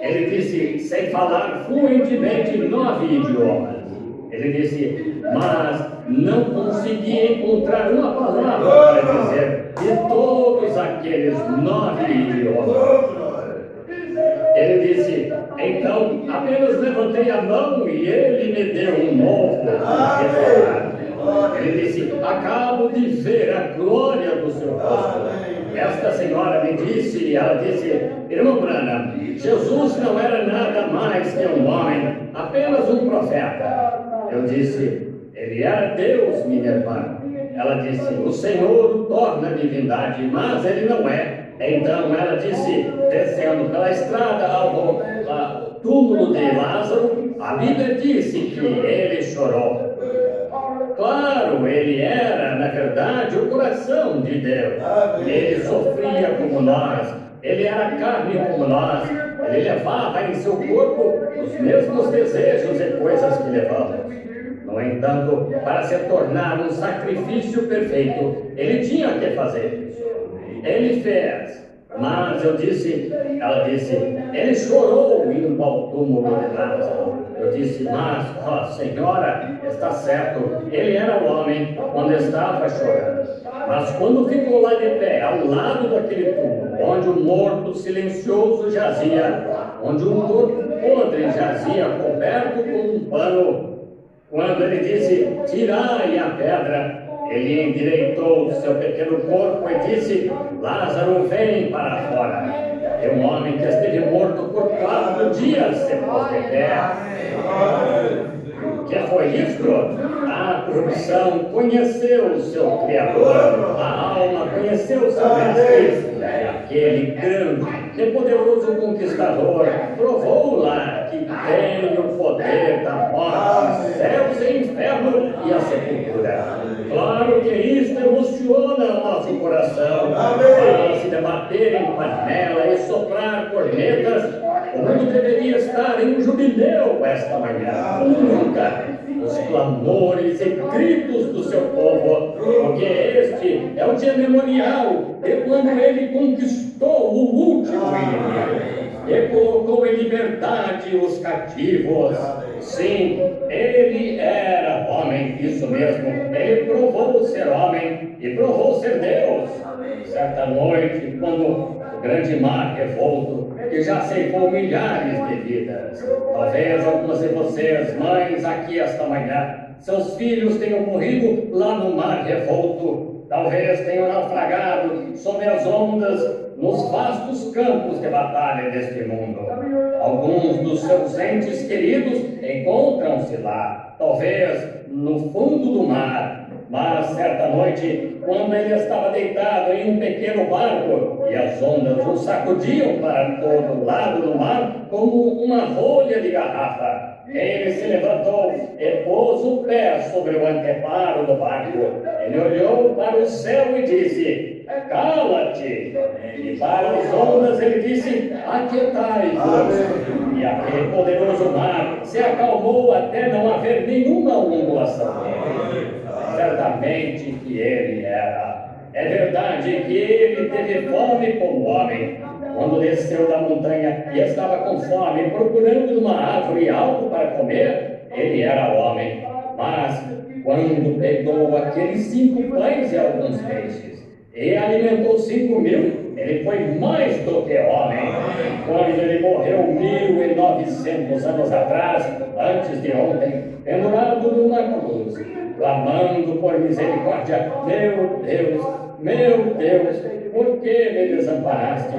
Ele disse, sem falar fluentemente 9 idiomas. Ele disse, mas não consegui encontrar uma palavra para dizer de todos aqueles 9 idiomas. Ele disse, então apenas levantei a mão e ele me deu um novo falar. Ele disse, acabo de ver a glória do seu rosto. Esta senhora me disse, ela disse, irmão Branham, Jesus não era nada mais que um homem, apenas um profeta. Eu disse, ele era Deus, minha irmã. Ela disse, o Senhor o torna divindade, mas ele não é. Então ela disse, descendo pela estrada ao túmulo de Lázaro, a Bíblia disse que ele chorou. Claro, ele era, na verdade, o coração de Deus. Ele sofria como nós, ele era carne como nós, ele levava em seu corpo os mesmos desejos e coisas que levamos. No entanto, para se tornar um sacrifício perfeito, ele tinha que fazer isso. Ele fez. Mas ela disse, ele chorou indo ao túmulo de Lázaro. Eu disse, mas, ó senhora, está certo, ele era o homem quando estava chorando. Mas quando ficou lá de pé, ao lado daquele túmulo, onde o morto silencioso jazia, onde um corpo podre jazia coberto com um pano, quando ele disse, tirai a pedra, ele endireitou seu pequeno corpo e disse, Lázaro, vem para fora. E um homem que esteve morto por 4 dias se pôs de pé. O que foi isso? A corrupção conheceu o seu Criador, a alma conheceu o seu Mestre, aquele grande e poderoso conquistador provou lá que tem o poder da morte, céus e inferno e a sepultura. Claro que isso emociona o nosso coração. Para se debater em panela e soprar cornetas, o mundo deveria estar em um jubileu esta manhã, como nunca. Os clamores e gritos do seu povo, porque este é o dia memorial de quando ele conquistou o último inimigo e colocou em liberdade os cativos. Sim, ele era homem, homem, isso mesmo, ele provou ser homem e provou ser Deus. Certa noite, quando o grande mar revolto, que já ceifou milhares de vidas, talvez algumas de vocês, mães, aqui esta manhã, seus filhos tenham morrido lá no mar revolto, talvez tenham naufragado sob as ondas nos vastos campos de batalha deste mundo. Alguns dos seus entes queridos encontram-se lá, talvez no fundo do mar, mas certa noite, quando ele estava deitado em um pequeno barco e as ondas o sacudiam para todo lado do mar como uma rolha de garrafa, ele se levantou e pôs o pé sobre o anteparo do barco. Ele olhou para o céu e disse: cala-te! E para as ondas ele disse: aquietai-vos! E aquele poderoso mar se acalmou até não haver nenhuma ondulação nele. Certamente que ele era. É verdade que ele teve fome como homem. Quando desceu da montanha e estava com fome, procurando uma árvore alta para comer, ele era homem. Mas quando pegou aqueles 5 pães e alguns peixes e alimentou 5.000, ele foi mais do que homem. Quando ele morreu 1.900 anos atrás, antes de ontem, pendurado numa cruz, clamando por misericórdia: meu Deus, por que me desamparaste?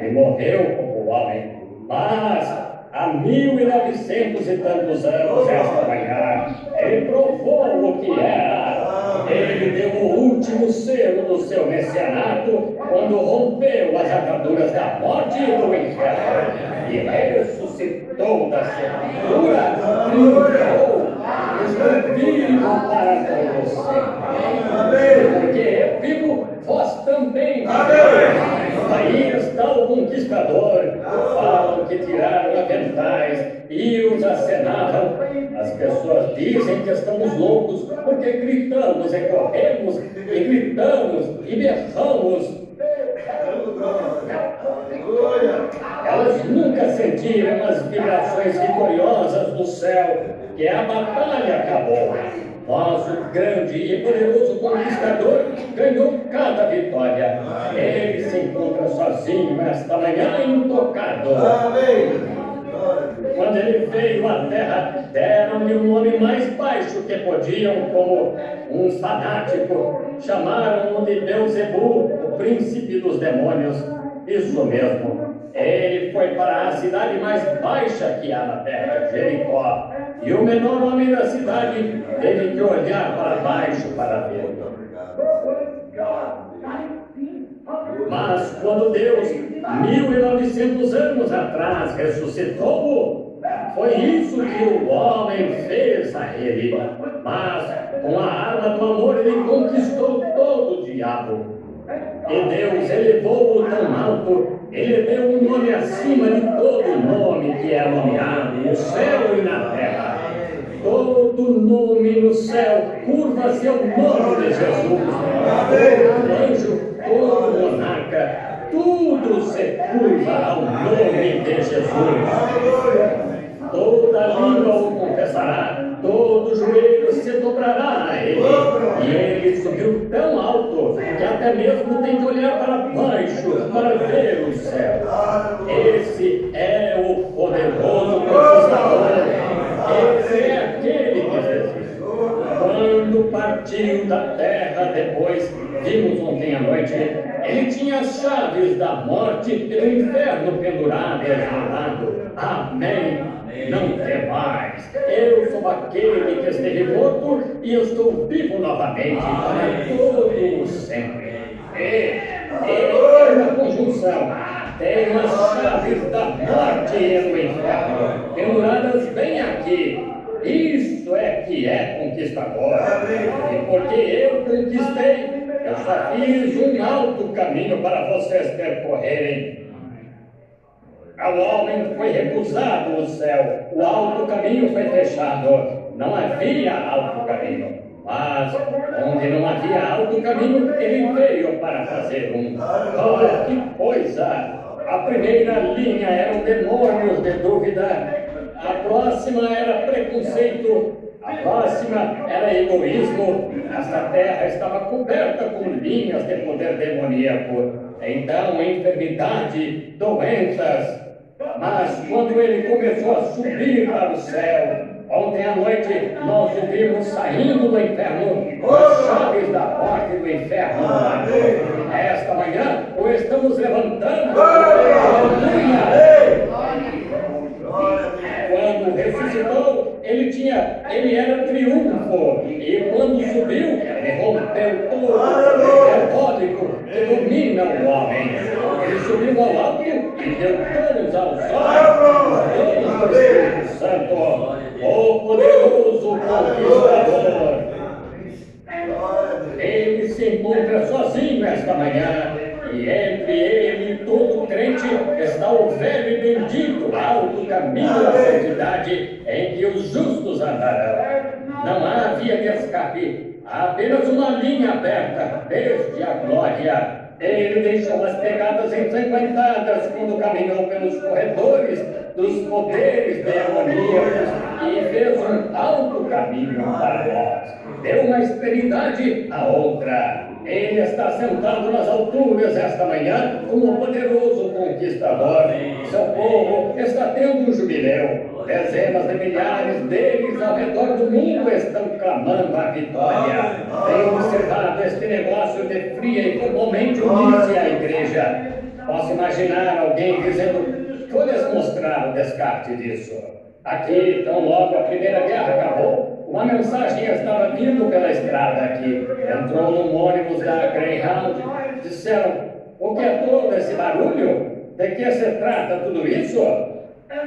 Ele morreu como homem, mas há 1.900 e tantos anos esta manhã, ele provou o que era. Ele deu o último selo do seu messianato quando rompeu as ataduras da morte e do inferno e ressuscitou da sepultura, triunfou, estou vivo para todos sempre. Porque eu vivo, vós também. Aí está o conquistador. Falam que tiraram aventais e os acenavam. As pessoas dizem que estamos loucos porque gritamos e corremos e gritamos e berramos. Elas nunca sentiram as vibrações vitoriosas do céu, que a batalha acabou. Mas o grande e poderoso conquistador ganhou cada vitória. Ele se encontra sozinho esta manhã intocado. Quando ele veio à terra, deram-lhe o nome mais baixo que podiam, como um fanático. Chamaram-no de Beelzebul, o príncipe dos demônios. Isso mesmo. Ele foi para a cidade mais baixa que há na terra, Jericó. E o menor homem da cidade teve que olhar para baixo para vê-lo. Mas quando Deus, 1.900 anos atrás, ressuscitou-o, foi isso que o homem fez a ele. Mas com a arma do amor ele conquistou todo o diabo. E Deus elevou-o tão alto, ele deu um nome acima de todo nome que é nomeado no céu e na terra. Todo nome no céu curva-se ao nome de Jesus. Todo anjo, todo monarca, tudo se curva ao nome de Jesus. Toda língua o confessará, todo joelho se dobrará a ele. E ele subiu tão alto que até mesmo tem que olhar para baixo para ver o céu. Esse é o poderoso conquistador. Esse é aquele que fez isso. Quando partiu da terra depois, vimos ontem à noite, ele tinha as chaves da morte e do inferno penduradas no lado. Amém. Não temais, eu sou aquele que esteve morto e eu estou vivo novamente para todo sempre. E é uma conjunção. Tem as chaves da morte e do inferno penduradas bem aqui. Isso é que é conquistador. E porque eu conquistei, eu só fiz um alto caminho para vocês percorrerem. Ao homem foi recusado o céu, o alto caminho foi fechado, não havia alto caminho. Mas, onde não havia alto caminho, ele veio para fazer um. Olha que coisa! A primeira linha eram demônios de dúvida, a próxima era preconceito, a próxima era egoísmo. Esta terra estava coberta com linhas de poder demoníaco. Então, enfermidade, doenças. Mas quando ele começou a subir para o céu, ontem à noite nós o vimos saindo do inferno com as chaves da morte do inferno. Esta manhã o estamos levantando. Aleluia! Quando ressuscitou, ele era triunfo. E quando subiu, ele rompeu todo o diabólico que domina o homem. Ele subiu ao alto e deu todos aos olhos do Espírito Santo, o poderoso conquistador. Ele se encontra sozinho esta manhã. E entre ele e todo crente está o velho e bendito alto caminho da santidade em que os justos andarão. Não há via de escape, há apenas uma linha aberta desde a glória. Ele deixou as pegadas ensanguentadas quando caminhou pelos corredores dos poderes demoníacos e fez um alto caminho para nós. Deu uma extremidade à outra. Ele está sentado nas alturas esta manhã como poderoso conquistador. Seu povo está tendo um jubileu. Dezenas de milhares deles ao redor do mundo estão clamando a vitória. Tenho observado este negócio de fria e formalmente unir-se à igreja. Posso imaginar alguém dizendo: vou lhes mostrar o descarte disso. Aqui, tão logo a Primeira Guerra acabou, uma mensagem estava vindo pela estrada aqui. Entrou num ônibus da Greyhound. Disseram: o que é todo esse barulho? De que se trata tudo isso?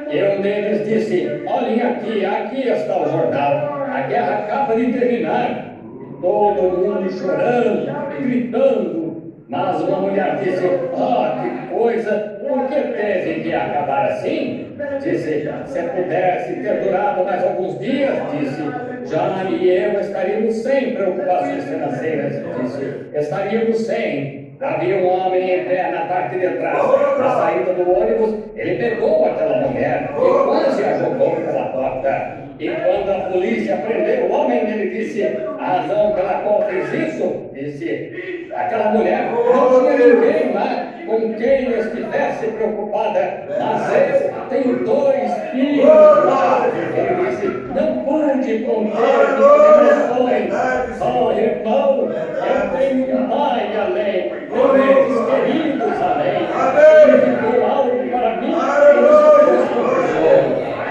E um deles disse: olhem aqui está o jornal. A guerra acaba de terminar. Todo mundo chorando, gritando. Mas uma mulher disse: que coisa, por que teve que acabar assim? Disse: se pudesse ter durado mais alguns dias, disse, John e eu estaríamos sem preocupações financeiras, disse, estaríamos sem. Havia um homem em pé na parte de trás. Na saída do ônibus, ele pegou aquela mulher e quase a jogou pela porta. E quando a polícia prendeu o homem, ele disse: a razão pela qual fez isso, disse, aquela mulher não tinha ninguém lá com quem eu estivesse preocupada, mas eu tenho 2 filhos lá. Ele disse: não pude conter minhas emoções. Irmão, eu tenho um pai além, tenho entes queridos além. Ele ficou algo para mim e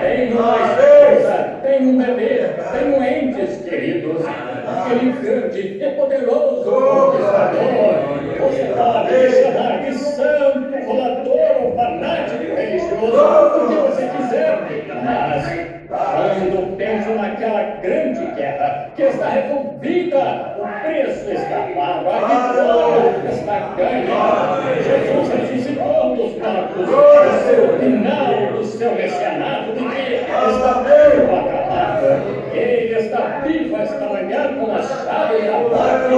tenho uma esposa, tenho um bebê, tenho entes queridos. Aquele grande e poderoso conquistador, você pode me chamar de santo, rolador ou fanático religioso, o que você quiser, mas quando penso naquela grande guerra que está resolvida, o preço está pago, a vitória está ganha. Jesus ressuscitou dos mortos, o final do seu messianato de que está tudo acabado. Ele está vivo esta manhã com a chave da morte do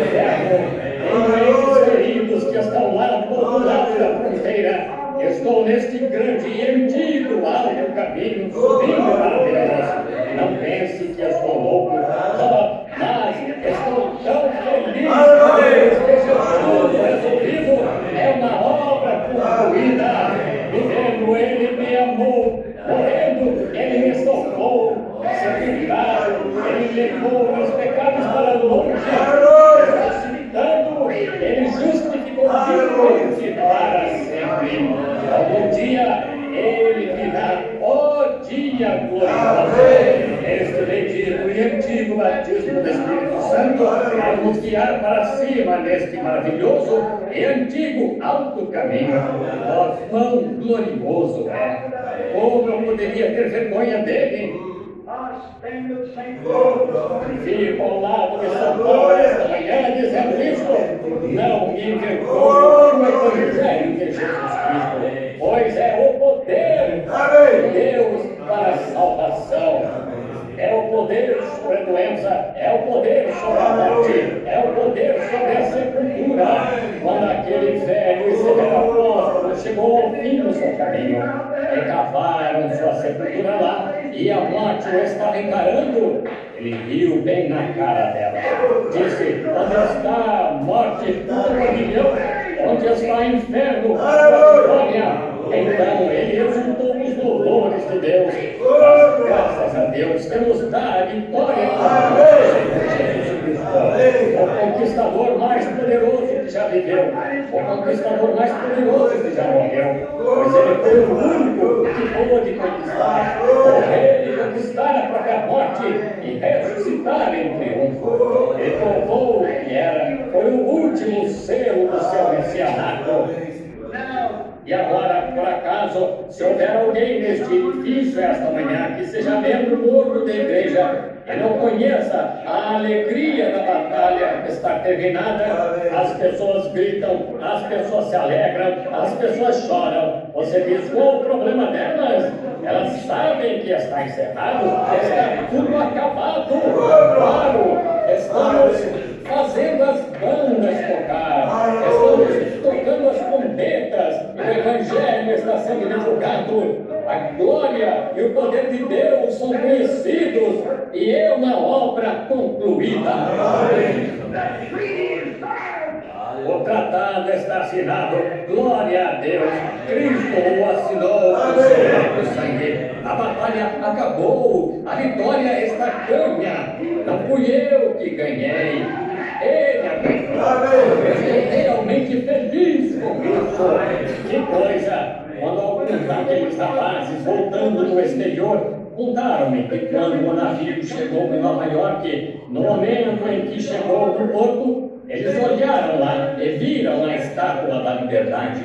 inferno. Tenho esses queridos que estão lá do outro lado da fronteira. Estou neste grande e antigo alto caminho subindo para Deus. Não pense que estou louco, mas estou tão feliz que esteja tudo resolvido. É uma obra concluída. Vivendo, Ele me amou. Morrendo, Ele me salvou. Sepultado, Ele levou meus pecados para longe. Ressuscitando, Ele justificou vivo para sempre. Algum dia Ele virá, dia glorioso. Este bendito e antigo batismo do Espírito Santo vai nos guiar para cima neste maravilhoso e antigo alto caminho. Ó, quão glorioso é! Como eu poderia ter vergonha dele? Fico ao lado de São Paulo esta manhã dizendo isso. Não me envergonho do Evangelho de Jesus Cristo, pois é o poder de Deus para a salvação. É o poder sobre a doença, é o poder sobre a morte, é o poder sobre a sepultura. Quando aquele velho e severo apóstolo chegou ao fim do seu caminho, recavaram sua sepultura lá e a morte o estava encarando. Ele riu bem na cara dela. Disse: onde está a morte, tudo milhão? Onde está o inferno, a vitória? Então ele exultou os louvores de Deus. Mas graças a Deus que nos dá a vitória. O conquistador mais poderoso que já viveu, o conquistador mais poderoso que já morreu, pois ele foi o único que pôde conquistar, morrer e conquistar a própria morte e ressuscitar em triunfo. Ele provou que foi o último selo do seu messianato. E agora, por acaso, se houver alguém neste edifício esta manhã que seja membro novo da igreja e não conheça a alegria da batalha estar terminada, as pessoas gritam, as pessoas se alegram, as pessoas choram. Você diz: qual o problema delas? Elas sabem que está encerrado, está tudo acabado. Claro, estamos fazendo as bandas tocar, estamos tocando as trombetas, e o Evangelho está sendo divulgado, a glória e o poder de Deus são conhecidos, e é uma obra concluída. O tratado está assinado, glória a Deus, Cristo o assinou com seu próprio sangue. A batalha acabou, a vitória está ganha. Não fui eu que ganhei, ele ganhou. Eu estou realmente feliz com isso. Que coisa! Quando alguns daqueles rapazes voltando do exterior contaram-me que quando o navio chegou em Nova York, no momento em que chegou no porto, eles olharam lá e viram a Estátua da Liberdade.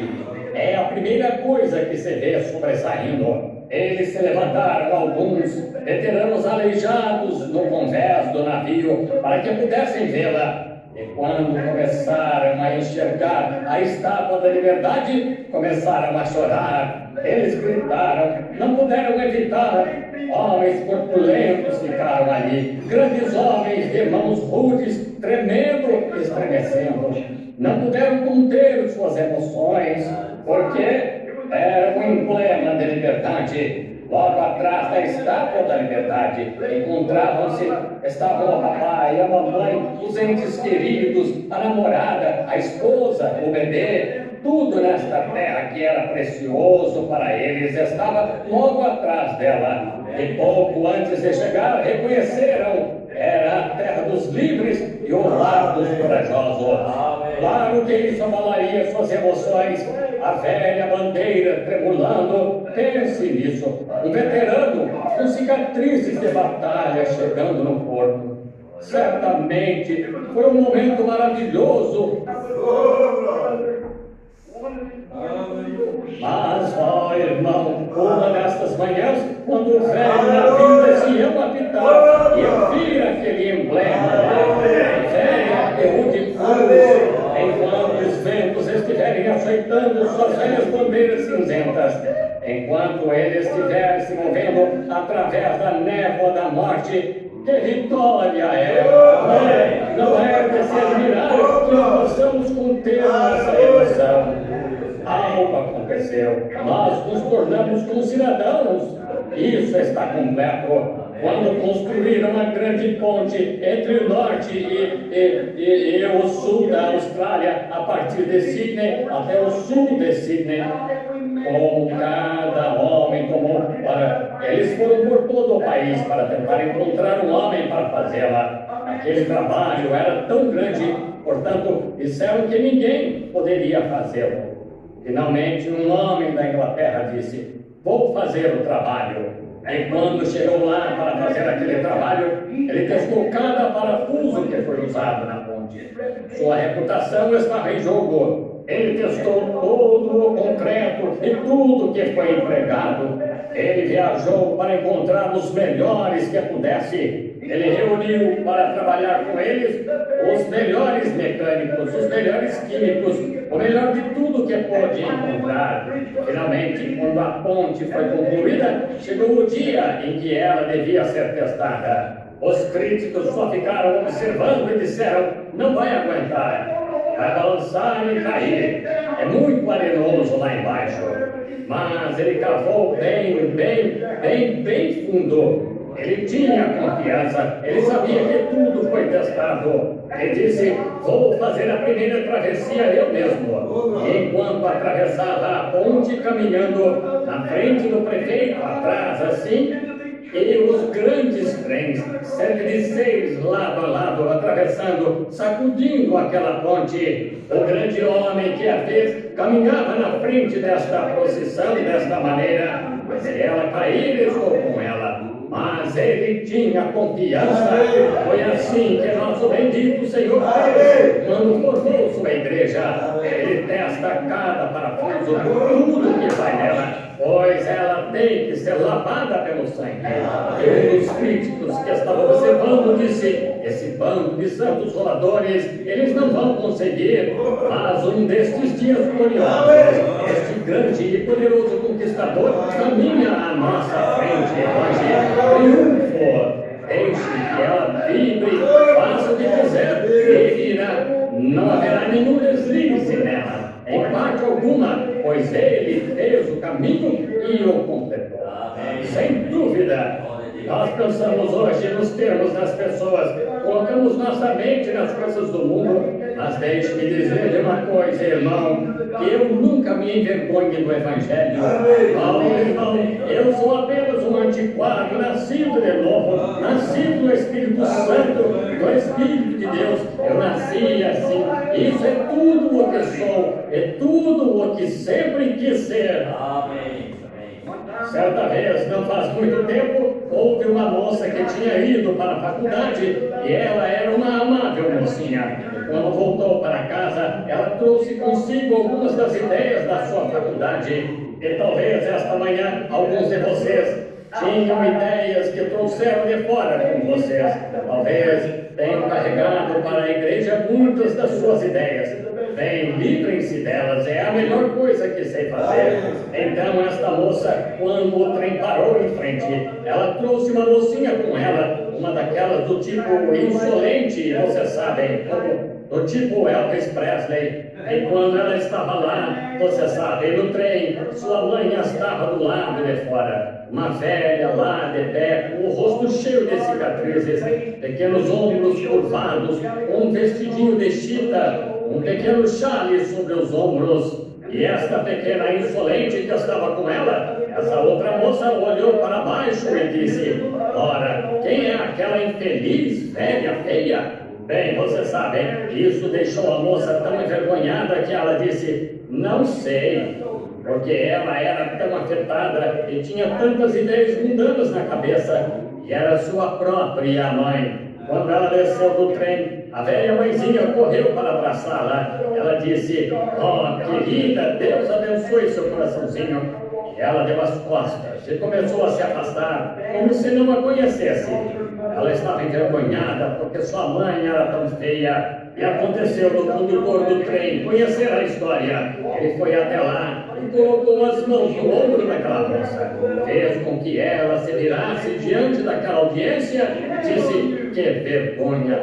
É a primeira coisa que se vê sobressaindo. Eles se levantaram, alguns veteranos aleijados no convés do navio, para que pudessem vê-la. E quando começaram a enxergar a Estátua da Liberdade, começaram a chorar. Eles gritaram, não puderam evitar. Homens corpulentos ficaram ali, grandes homens de mãos rudes, tremendo, estremecendo. Não puderam conter suas emoções, porque era um emblema de liberdade. Logo atrás da Estátua da Liberdade estavam o papai, a mamãe, os entes queridos, a namorada, a esposa, o bebê. Tudo nesta terra que era precioso para eles estava logo atrás dela. E pouco antes de chegar, reconheceram: era a terra dos livres e o lar dos corajosos. Claro que isso abalaria suas emoções. A velha bandeira tremulando. Pense nisso. Um veterano com cicatrizes de batalha chegando no porto. Certamente foi um momento maravilhoso. Mas, ó irmão, uma destas manhãs, quando o velho navio descia a apitar e eu vi aquele emblema lá, velha e rude cruz, enquanto os ventos estiverem açoitando suas velhas bandeiras cinzentas, enquanto ele estiver se movendo através da névoa da morte, que vitória é! Não é de se admirar que não possamos conter essa emoção. Algo aconteceu, nós nos tornamos como cidadãos. Isso está completo. Quando construíram a grande ponte entre o norte e o sul da Austrália, a partir de Sydney até o sul de Sydney, como cada homem tomou para... Eles foram por todo o país para tentar encontrar um homem para fazê-la. Aquele trabalho era tão grande, portanto, disseram que ninguém poderia fazê-lo. Finalmente, um homem da Inglaterra disse: vou fazer o trabalho. E quando chegou lá para fazer aquele trabalho, ele testou cada parafuso que foi usado na ponte. Sua reputação estava em jogo. Ele testou todo o concreto e tudo que foi empregado. Ele viajou para encontrar os melhores que pudesse. Ele reuniu para trabalhar com eles os melhores mecânicos, os melhores químicos, o melhor de tudo que pôde encontrar. Finalmente, quando a ponte foi concluída, chegou o dia em que ela devia ser testada. Os críticos só ficaram observando e disseram: não vai aguentar, vai balançar e cair, é muito arenoso lá embaixo. Mas ele cavou bem fundo. Ele tinha confiança, ele sabia que tudo foi testado. Ele disse: vou fazer a primeira travessia eu mesmo. E enquanto atravessava a ponte, caminhando na frente do prefeito, atrás assim, e os grandes trens, cerca de 6 lado a lado, atravessando, sacudindo aquela ponte. O grande homem que a fez caminhava na frente desta procissão desta maneira. Se ela cair, eu estou com ela. Mas ele tinha confiança. Foi assim que nosso bendito Senhor Deus, quando formou sua igreja, ele testa cada parafuso, tudo que vai nela, pois ela tem que ser lavada pelo sangue. E um dos críticos que estava observando disse: esse bando de santos roladores, eles não vão conseguir. Mas um destes dias gloriosos, este grande e poderoso conquistador caminha à nossa frente hoje. Triunfo. Deixe que ela vibre, faça o que quiser, e irá. Não haverá nenhum deslize nela, em parte alguma, pois ele fez o caminho e o completou. Sem dúvida, nós pensamos hoje nos termos das pessoas, colocamos nossa mente nas coisas do mundo, mas deixe-me dizer uma coisa, irmão, que eu nunca me envergonhe do Evangelho. Irmão, eu sou apenas um antiquário, nascido de novo, nascido do Espírito Santo, do Espírito de Deus. Eu nasci assim. Isso é tudo o que sou, é tudo o que sempre quis ser. Certa vez, não faz muito tempo, houve uma moça que tinha ido para a faculdade e ela era uma amável mocinha. E quando voltou para casa, ela trouxe consigo algumas das ideias da sua faculdade. E talvez esta manhã alguns de vocês tinham ideias que trouxeram de fora com vocês. Talvez tenham carregado para a igreja muitas das suas ideias. Bem, livrem-se delas, é a melhor coisa que sei fazer. Então esta moça, quando o trem parou em frente, ela trouxe uma mocinha com ela, uma daquelas do tipo insolente, vocês sabem, do tipo Elvis Presley. E quando ela estava lá, você sabe, no trem, sua mãe estava do lado de fora. Uma velha lá de pé, com o rosto cheio de cicatrizes, pequenos ombros curvados, um vestidinho de chita, um pequeno chale sobre os ombros. E esta pequena insolente que estava com ela, essa outra moça olhou para baixo e disse: ora, quem é aquela infeliz, velha, feia? Bem, você sabe, isso deixou a moça tão envergonhada que ela disse: não sei, porque ela era tão afetada e tinha tantas ideias mundanas na cabeça, e era sua própria mãe. Quando ela desceu do trem, a velha mãezinha correu para abraçá-la. Ela disse: oh, querida, Deus abençoe seu coraçãozinho. E ela deu as costas e começou a se afastar, como se não a conhecesse. Ela estava envergonhada porque sua mãe era tão feia. E aconteceu no condutor do trem conhecer a história. Ele foi até lá e colocou as mãos no ombro daquela moça. Fez com que ela se virasse diante daquela audiência e disse: que vergonha,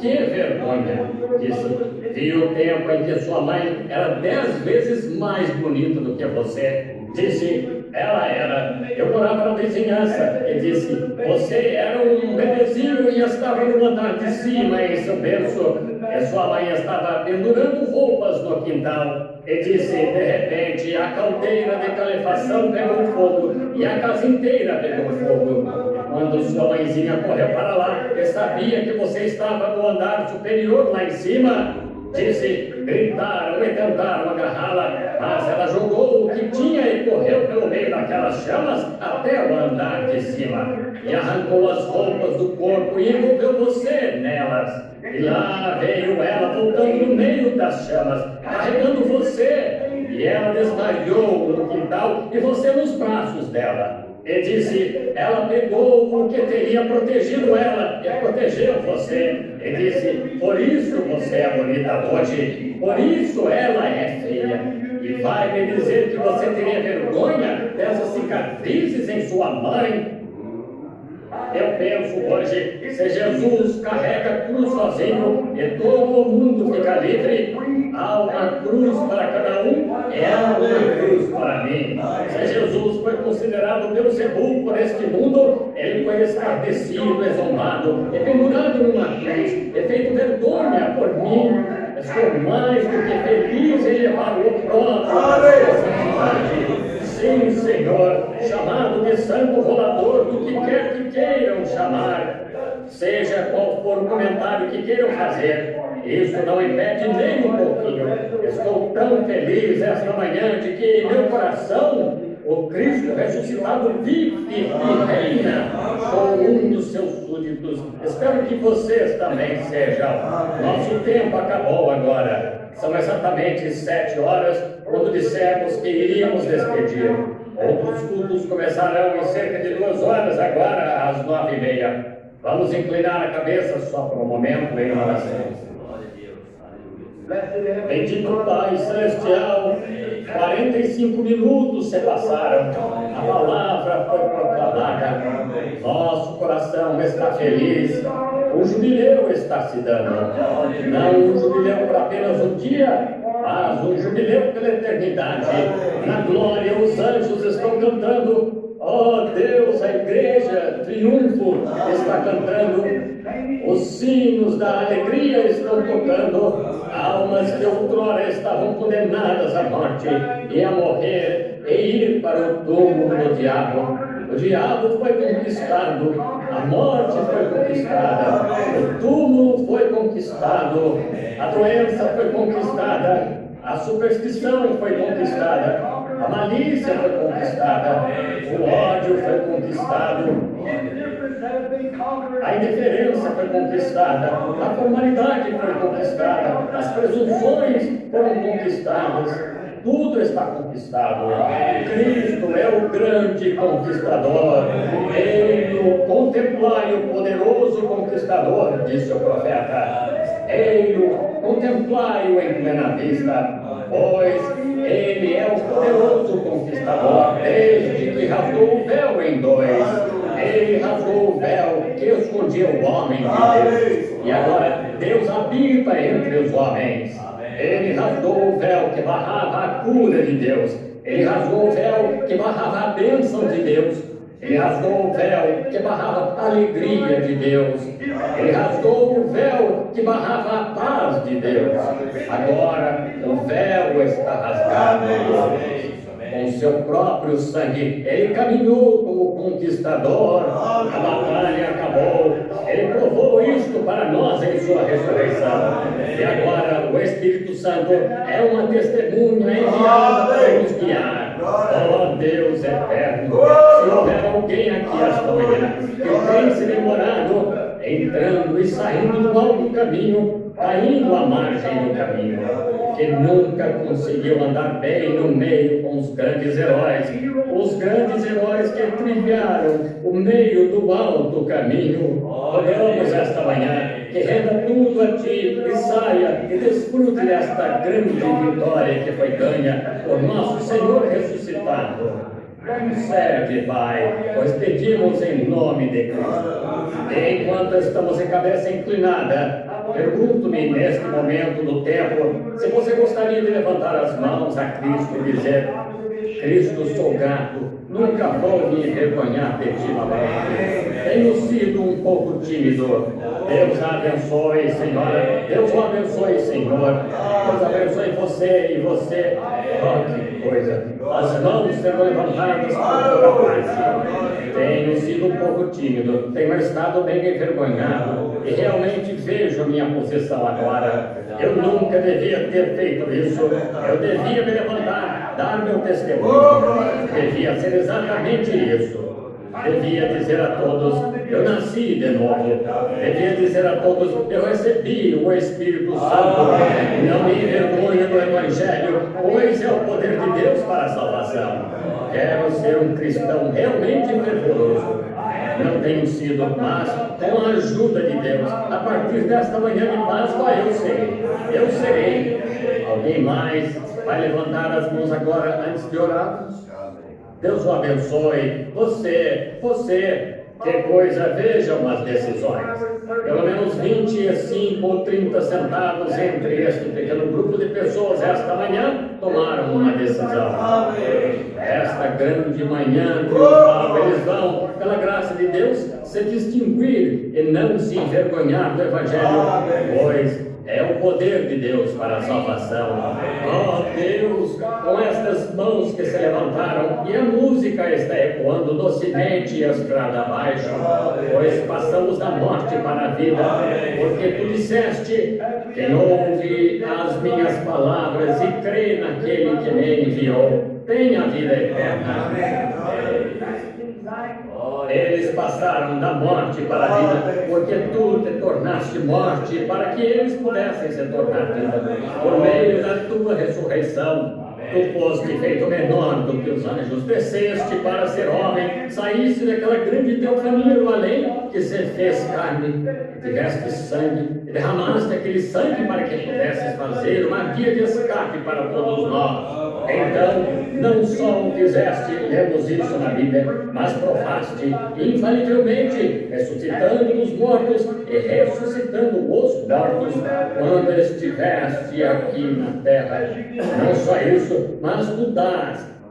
que vergonha. Disse: viu o tempo em que sua mãe era 10 vezes mais bonita do que você. Disse: ela era. Eu morava na vizinhança. E disse: você era um bebezinho e estava no andar de cima em seu berço. E sua mãe estava pendurando roupas no quintal. E disse: de repente, a caldeira de calefação pegou fogo e a casa inteira pegou fogo. Quando sua mãezinha correu para lá e sabia que você estava no andar superior lá em cima, disse: gritaram e tentaram agarrá-la, mas ela jogou o que tinha e correu pelo meio daquelas chamas até o andar de cima. E arrancou as roupas do corpo e envolveu você nelas. E lá veio ela voltando no meio das chamas, carregando você. E ela desmaiou no quintal e você nos braços dela. E disse: ela pegou o que teria protegido ela e protegeu você. E disse: por isso você é bonita hoje, por isso ela é feia. E vai me dizer que você teria vergonha dessas cicatrizes em sua mãe? Eu penso hoje, se Jesus carrega a cruz sozinho e todo mundo fica livre, há uma cruz para cada um e há uma cruz para mim. Se Jesus foi com considerado pelo sepulcro neste mundo, ele foi escarnecido, exaltado, e pendurado numa cruz, e feito vergonha por mim. Estou mais do que feliz em levar o próprio da sua santidade. Sim, Senhor, chamado de santo rolador do que quer que queiram chamar, seja qual for o comentário que queiram fazer, isso não impede nem um pouquinho. Estou tão feliz esta manhã de que em meu coração o Cristo ressuscitado vive e reina com um dos seus súditos. Espero que vocês também sejam. Nosso tempo acabou agora. São exatamente 7 horas, quando dissemos que iríamos despedir. Outros cultos começarão em cerca de 2 horas, agora às 9h30. Vamos inclinar a cabeça só por um momento em oração. Bendito Pai Celestial, 45 minutos se passaram, a palavra foi proclamada, nosso coração está feliz, o jubileu está se dando, não um jubileu para apenas um dia, mas um jubileu pela eternidade. Na glória os anjos estão cantando, ó Deus, a igreja, triunfo, está cantando, os sinos da alegria estão tocando, almas que outrora estavam condenadas à morte e a morrer e ir para o túmulo do diabo. O diabo foi conquistado, a morte foi conquistada, o túmulo foi conquistado, a doença foi conquistada, a superstição foi conquistada, a malícia foi conquistada, o ódio foi conquistado, a indiferença foi conquistada, a formalidade foi conquistada, as presunções foram conquistadas, tudo está conquistado. Cristo é o grande conquistador. Ei-lo, contemplai o poderoso conquistador, disse o profeta. Ei-lo, contemplai-o em plena vista, pois ele é o poderoso conquistador, desde que rasgou o véu em dois. Ele rasgou o véu que escondia o homem de Deus, e agora Deus habita entre os homens. Ele rasgou o véu que barrava a cura de Deus. Ele rasgou o véu que barrava a bênção de Deus. Ele rasgou o véu que barrava a alegria de Deus. Ele rasgou o véu que barrava a paz de Deus. Agora o véu está rasgado. Com seu próprio sangue, ele caminhou como conquistador, a batalha acabou, ele provou isto para nós em sua ressurreição, e agora o Espírito Santo é uma testemunha enviada para nos guiar. Oh Deus eterno, se houver alguém aqui esta manhã que tem se demorado, entrando e saindo do alto caminho, caindo à margem do caminho, que nunca conseguiu andar bem no meio com os grandes heróis que trilharam o meio do alto caminho. Oramos esta manhã, que renda tudo a Ti e saia e desfrute desta grande vitória que foi ganha por nosso Senhor ressuscitado. Concede, Pai, pois pedimos em nome de Cristo. E enquanto estamos de cabeça inclinada, pergunto-me neste momento do tempo se você gostaria de levantar as mãos a Cristo e dizer: Cristo, sou grato, nunca vou me envergonhar de Ti novamente. Tenho sido um pouco tímido. Deus abençoe, Senhora. Deus o abençoe, Senhor. Deus abençoe você e você. Oh, que coisa. As mãos serão levantadas por toda parte. Tenho sido um pouco tímido. Tenho estado bem envergonhado. E realmente vejo minha posição agora. Eu nunca devia ter feito isso. Eu devia me levantar, dar meu testemunho. Devia ser exatamente isso. Devia dizer a todos: eu nasci de novo. Devia dizer a todos: eu recebi o Espírito Santo. Não me envergonho do Evangelho, pois é o poder de Deus para a salvação. Quero ser um cristão realmente fervoroso. Não tenho sido, mas com a ajuda de Deus, a partir desta manhã de Páscoa, eu sei. Eu serei. Alguém mais vai levantar as mãos agora antes de orar? Deus o abençoe. Você, Que coisa, vejam as decisões. Pelo menos 25 ou 30 sentados entre este pequeno grupo de pessoas esta manhã tomaram uma decisão. Esta grande manhã triunfal, eles vão, pela graça de Deus, se distinguir e não se envergonhar do Evangelho, pois é o poder de Deus para a salvação. Oh Deus, com estas mãos que se levantaram, e a música está ecoando docemente a estrada abaixo, pois passamos da morte para a vida, porque tu disseste: quem ouve as minhas palavras e crê naquele que me enviou, tem a vida eterna. Eles passaram da morte para a vida, porque tu te tornaste morte, para que eles pudessem se tornar vida. Por meio da tua ressurreição, tu foste feito menor do que os anjos, desceste para ser homem, saíste daquela grande teofania do além, que se fez carne, tiveste sangue, e derramaste aquele sangue para que pudesses fazer uma via de escape para todos nós. Então, não só o fizeste, lemos isso na Bíblia, mas provaste infalivelmente, ressuscitando os mortos e ressuscitando os mortos quando estiveste aqui na terra. Não só isso, mas tu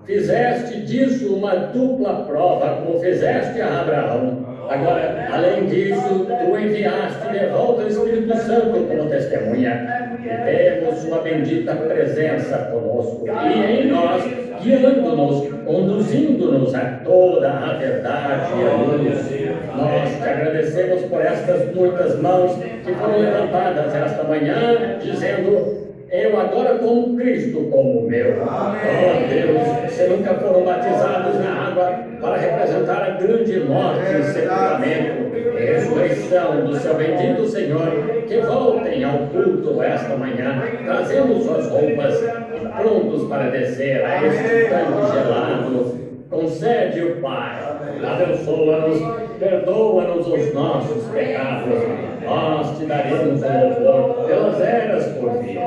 fizeste disso uma dupla prova, como fizeste a Abraão. Agora, além disso, tu enviaste de volta o Espírito Santo como testemunha, e temos sua bendita presença conosco e em nós, guiando-nos, conduzindo-nos a toda a verdade e a luz. Nós te agradecemos por estas muitas mãos que foram levantadas esta manhã, dizendo: eu agora tomo Cristo como meu. Oh Deus, se nunca foram batizados na água para representar a grande morte e sepultamento e ressurreição do seu bendito Senhor, que voltem ao culto esta manhã, trazendo suas roupas e prontos para descer a este tanque gelado. Concede-o, Pai, abençoa-nos, perdoa-nos os nossos pecados. Nós te daremos o louvor pelas eras por vir.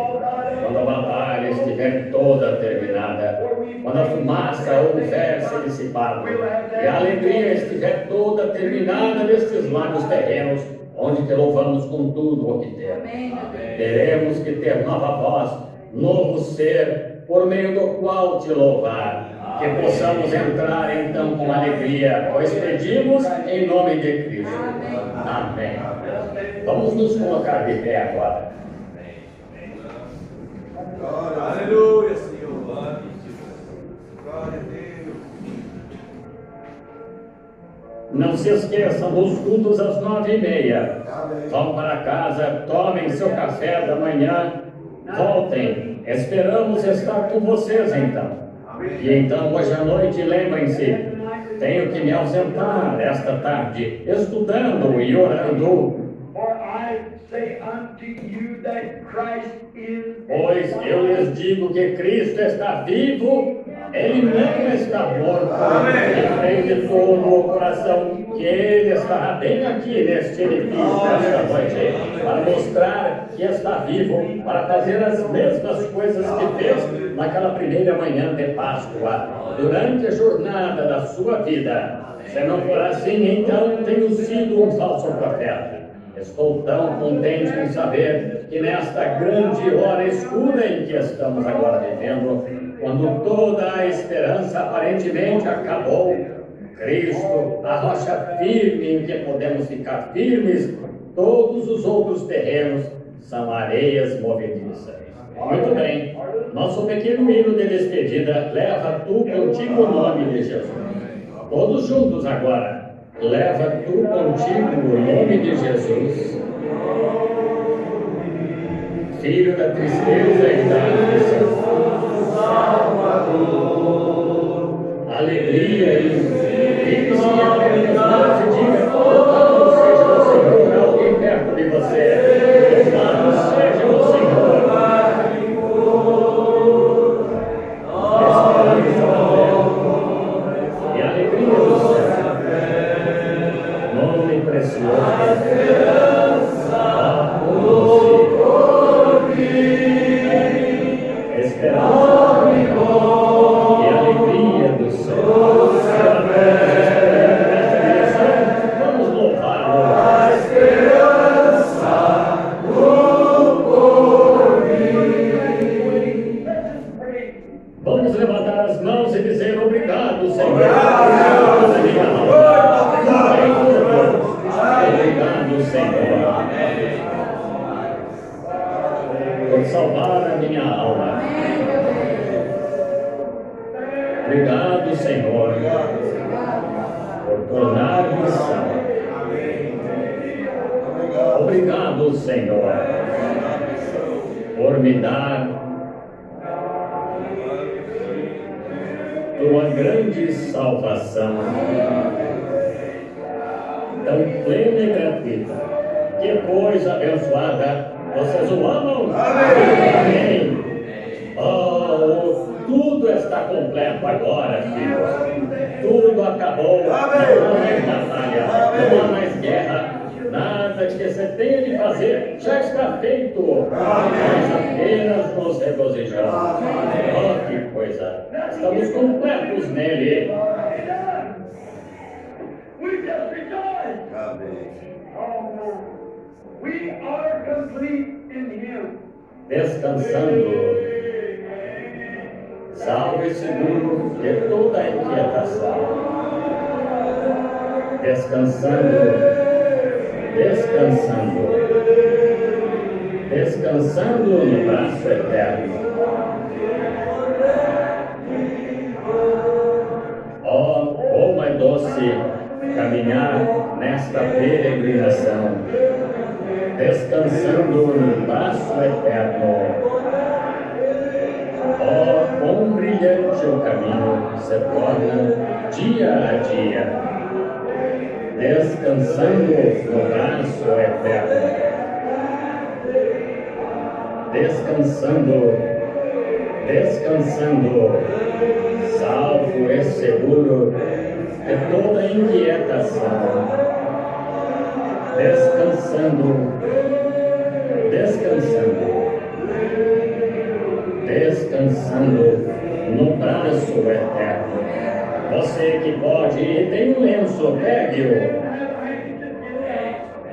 Quando a batalha estiver toda terminada, quando a fumaça houver se dissipado e a alegria estiver toda terminada nestes lagos terrenos, onde te louvamos com tudo o que temos. Teremos que ter nova voz, novo ser, por meio do qual te louvar. Que possamos entrar então com alegria, pois pedimos em nome de Cristo. Amém. Vamos nos colocar de pé agora. Aleluia, Senhor. Glória a Deus. Não se esqueçam dos cultos às 9h30. Vão para casa, tomem seu café da manhã, voltem. Esperamos estar com vocês então. E então, hoje à noite, lembrem-se, tenho que me ausentar esta tarde, estudando e orando. Pois eu lhes digo que Cristo está vivo, Ele não está morto. E creio de todo o coração que Ele estará bem aqui neste edifício esta noite, para mostrar que está vivo, para fazer as mesmas coisas que fez naquela primeira manhã de Páscoa, durante a jornada da sua vida. Se não for assim, então tenho sido um falso profeta. Estou tão contente em saber que nesta grande hora escura em que estamos agora vivendo, quando toda a esperança aparentemente acabou, Cristo, a rocha firme em que podemos ficar firmes, todos os outros terrenos são areias movediças. Muito bem, nosso pequeno hino de despedida, leva tu contigo o nome de Jesus. Todos juntos agora. Leva tu contigo o nome de Jesus, Filho da tristeza e da aflição, alegria e vive-se a eternidade, diga: louvado seja o Senhor, alguém perto de você, louvado seja o Senhor. Esperança e alegria do céu. Nome precioso, esperança e alegria do céu. Senhor. Obrigado, Senhor, por salvar a minha alma. Obrigado, Senhor, por tornar-me salvo. Obrigado, Senhor, por me dar tua grande salvação, tão plena e gratuita. Que coisa abençoada! Vocês o amam? Amém! Oh, tudo está completo agora, filhos. Tudo acabou. Não há mais batalha, não há mais guerra. Nada que você tenha de fazer já está feito. Nós apenas nos regozijamos. Oh, que coisa! Estamos completos nele. We just rejoice. Oh, we are complete in Him. Descansando, salvo e seguro de toda a inquietação. Descansando, descansando, descansando no braço eterno. Oh, como é doce caminhar nesta peregrinação, descansando no braço eterno. Oh, quão brilhante o caminho se torna dia a dia, descansando no braço eterno, descansando, descansando, salvo e seguro de toda inquietação, descansando, descansando, descansando no braço eterno. Você que pode e tem um lenço, pegue-o.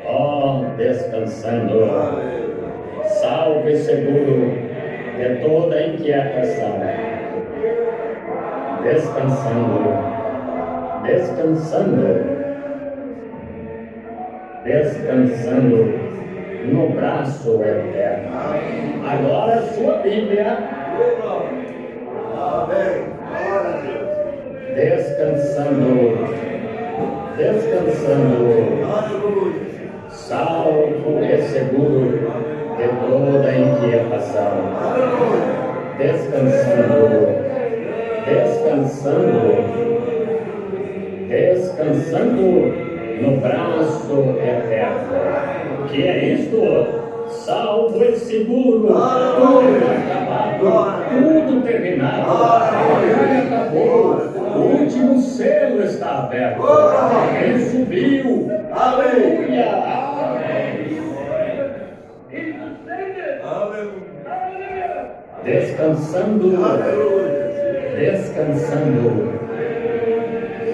Oh, descansando, salvo e seguro de toda inquietação, descansando, descansando, descansando no braço eterno. Agora a sua Bíblia. Descansando, descansando, salvo e seguro de toda inquietação, descansando, descansando, descansando no braço eterno. Que é isto? Salvo e seguro, tudo acabado, tudo terminado, a batalha acabou, o último selo está aberto, ele subiu, aleluia, descansando, descansando,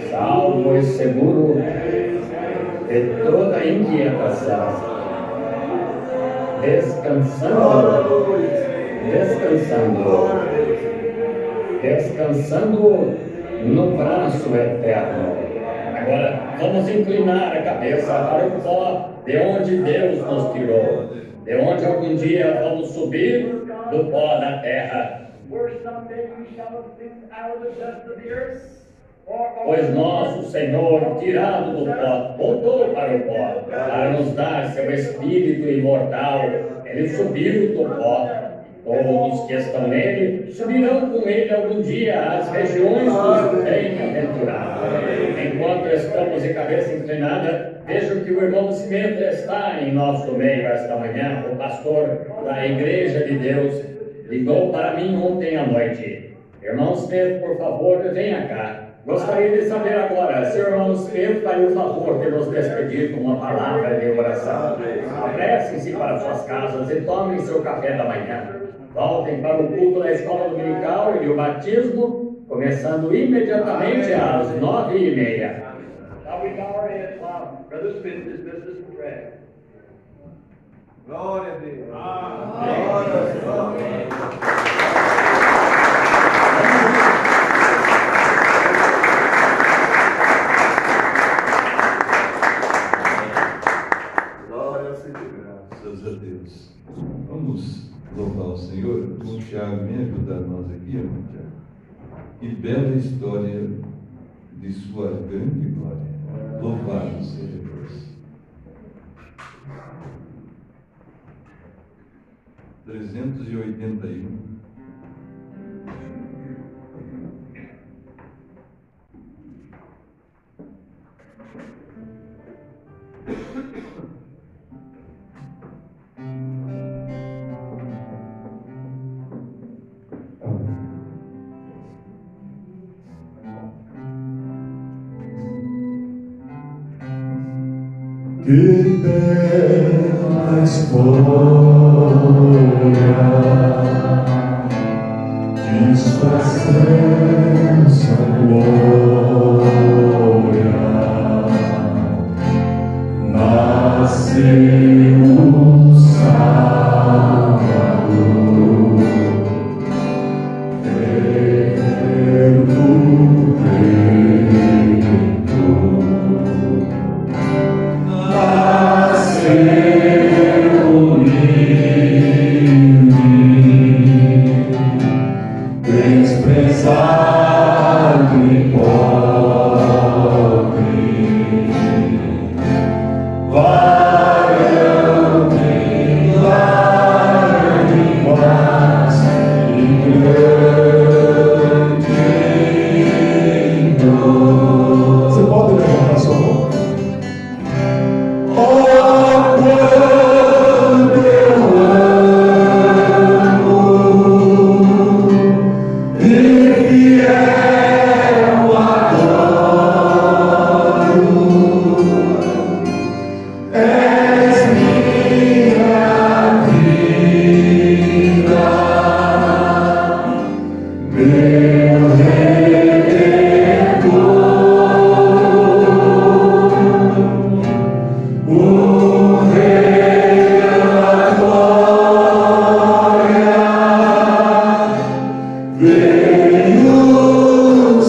salvo e seguro de toda inquietação, descansando, descansando, descansando no braço eterno. Agora vamos inclinar a cabeça para o pó de onde Deus nos tirou, de onde algum dia vamos subir do pó da terra. Pois nosso Senhor, tirado do pó, voltou para o pó, para nos dar seu Espírito imortal. Ele subiu do pó. Todos que estão nele subirão com ele algum dia às regiões dos bem-aventurados. Enquanto estamos de cabeça inclinada, vejo que o irmão Smith está em nosso meio esta manhã. O pastor da Igreja de Deus ligou para mim ontem à noite. Irmão Smith, por favor, venha cá. Gostaria de saber agora se o irmão Smith faria o favor de nos despedir com uma palavra de oração. Apressem-se para suas casas e tomem seu café da manhã. Voltem para o culto da escola dominical e o batismo, começando imediatamente às 9h30. Glória a Deus. Glória a Deus. louvar o Senhor. O Tiago vem ajudar nós aqui, irmão Tiago. Que bela história de sua grande glória. Louvado seja Deus. 381. Que bela história de sua excelsa glória, nasceu o Salvador, eterno Redentor. Desprezado e pobre, varão de lágrimas e grande dor. Você pode levantar sua mão? Yeah.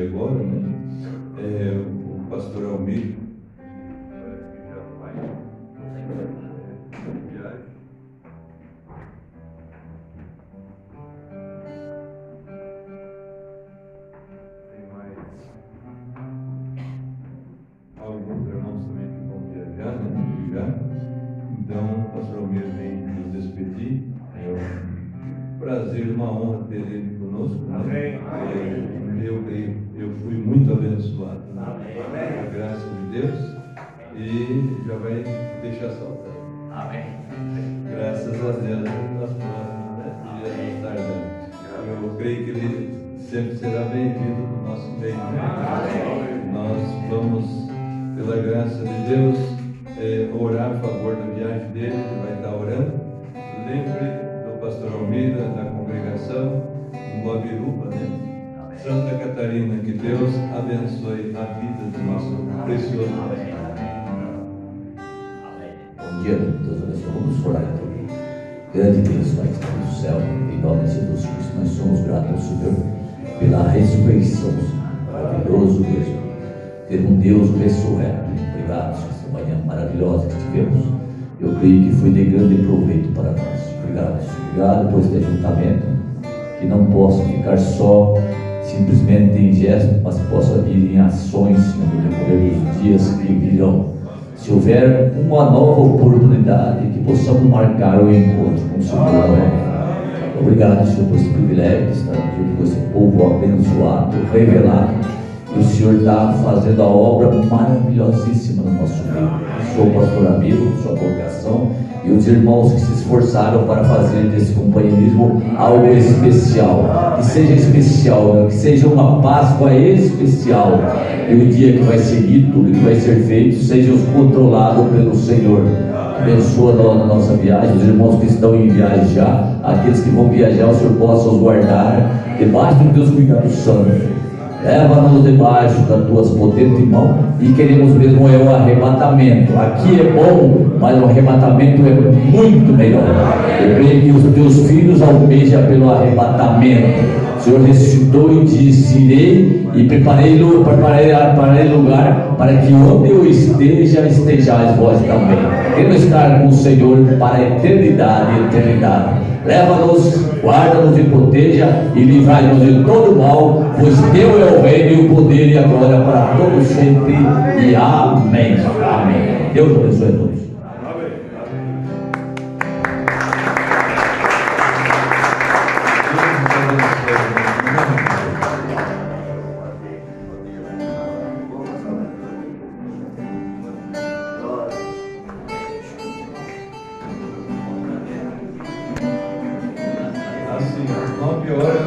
aqui agora, né? O pastor Almir já vai viagem. Tem mais alguns irmãos também que vão viajar, né? Já. Então, o pastor Almir vem nos despedir. É um prazer, uma honra ter ele conosco. Né? Eu fui muito abençoado, né? Com a graça de Deus, e já vai deixar saltar. Amém. Graças a Deus, nas próximas, né? Dias mais tarde. Eu creio que ele sempre será bem-vindo no nosso meio. Né? Nós vamos, pela graça de Deus, orar a favor da viagem dele, ele vai estar orando. Lembre do pastor Almeida, da congregação, em Guabiruba, né? Santa Catarina, que Deus abençoe a vida do nosso precioso pastor. Bom dia, Deus abençoe. Vamos orar então. Grande Deus, Pai que está no céu, em nome de Jesus Cristo, nós somos gratos ao Senhor pela ressurreição, maravilhoso mesmo. Ter um Deus ressurreto. Obrigado, Senhor, essa manhã maravilhosa que tivemos. Eu creio que foi de grande proveito para nós. Obrigado, Senhor. Obrigado por este ajuntamento, que não possa ficar só simplesmente em gesto, mas possa vir em ações, Senhor, no decorrer dos dias que virão. Se houver uma nova oportunidade, que possamos marcar o encontro com o Senhor. Obrigado, Senhor, por esse privilégio de estar junto com esse povo abençoado, revelado. E o Senhor está fazendo a obra maravilhosíssima no nosso meio. Sou o pastor amigo, sua congregação, e os irmãos que se esforçaram para fazer desse companheirismo algo especial. Que seja especial, que seja uma Páscoa especial. E o dia que vai seguir, tudo que vai ser feito, seja controlado pelo Senhor. Abençoa na nossa viagem, os irmãos que estão em viagem já, aqueles que vão viajar, o Senhor possa os guardar debaixo do Deus cuidado santo. Leva-nos debaixo das tuas potentes mãos, e queremos mesmo o arrebatamento. Aqui é bom, mas o arrebatamento é muito melhor. Eu creio que os teus filhos almejam pelo arrebatamento. O Senhor ressuscitou e disse: irei e preparei lugar para que onde eu esteja, estejais vós também. Queremos estar com o Senhor para a eternidade e eternidade. Leva-nos, guarda-nos e proteja, e livrai-nos de todo mal, pois teu é o reino e o poder e a glória para todos sempre. E amém. Amém. Deus abençoe a todos.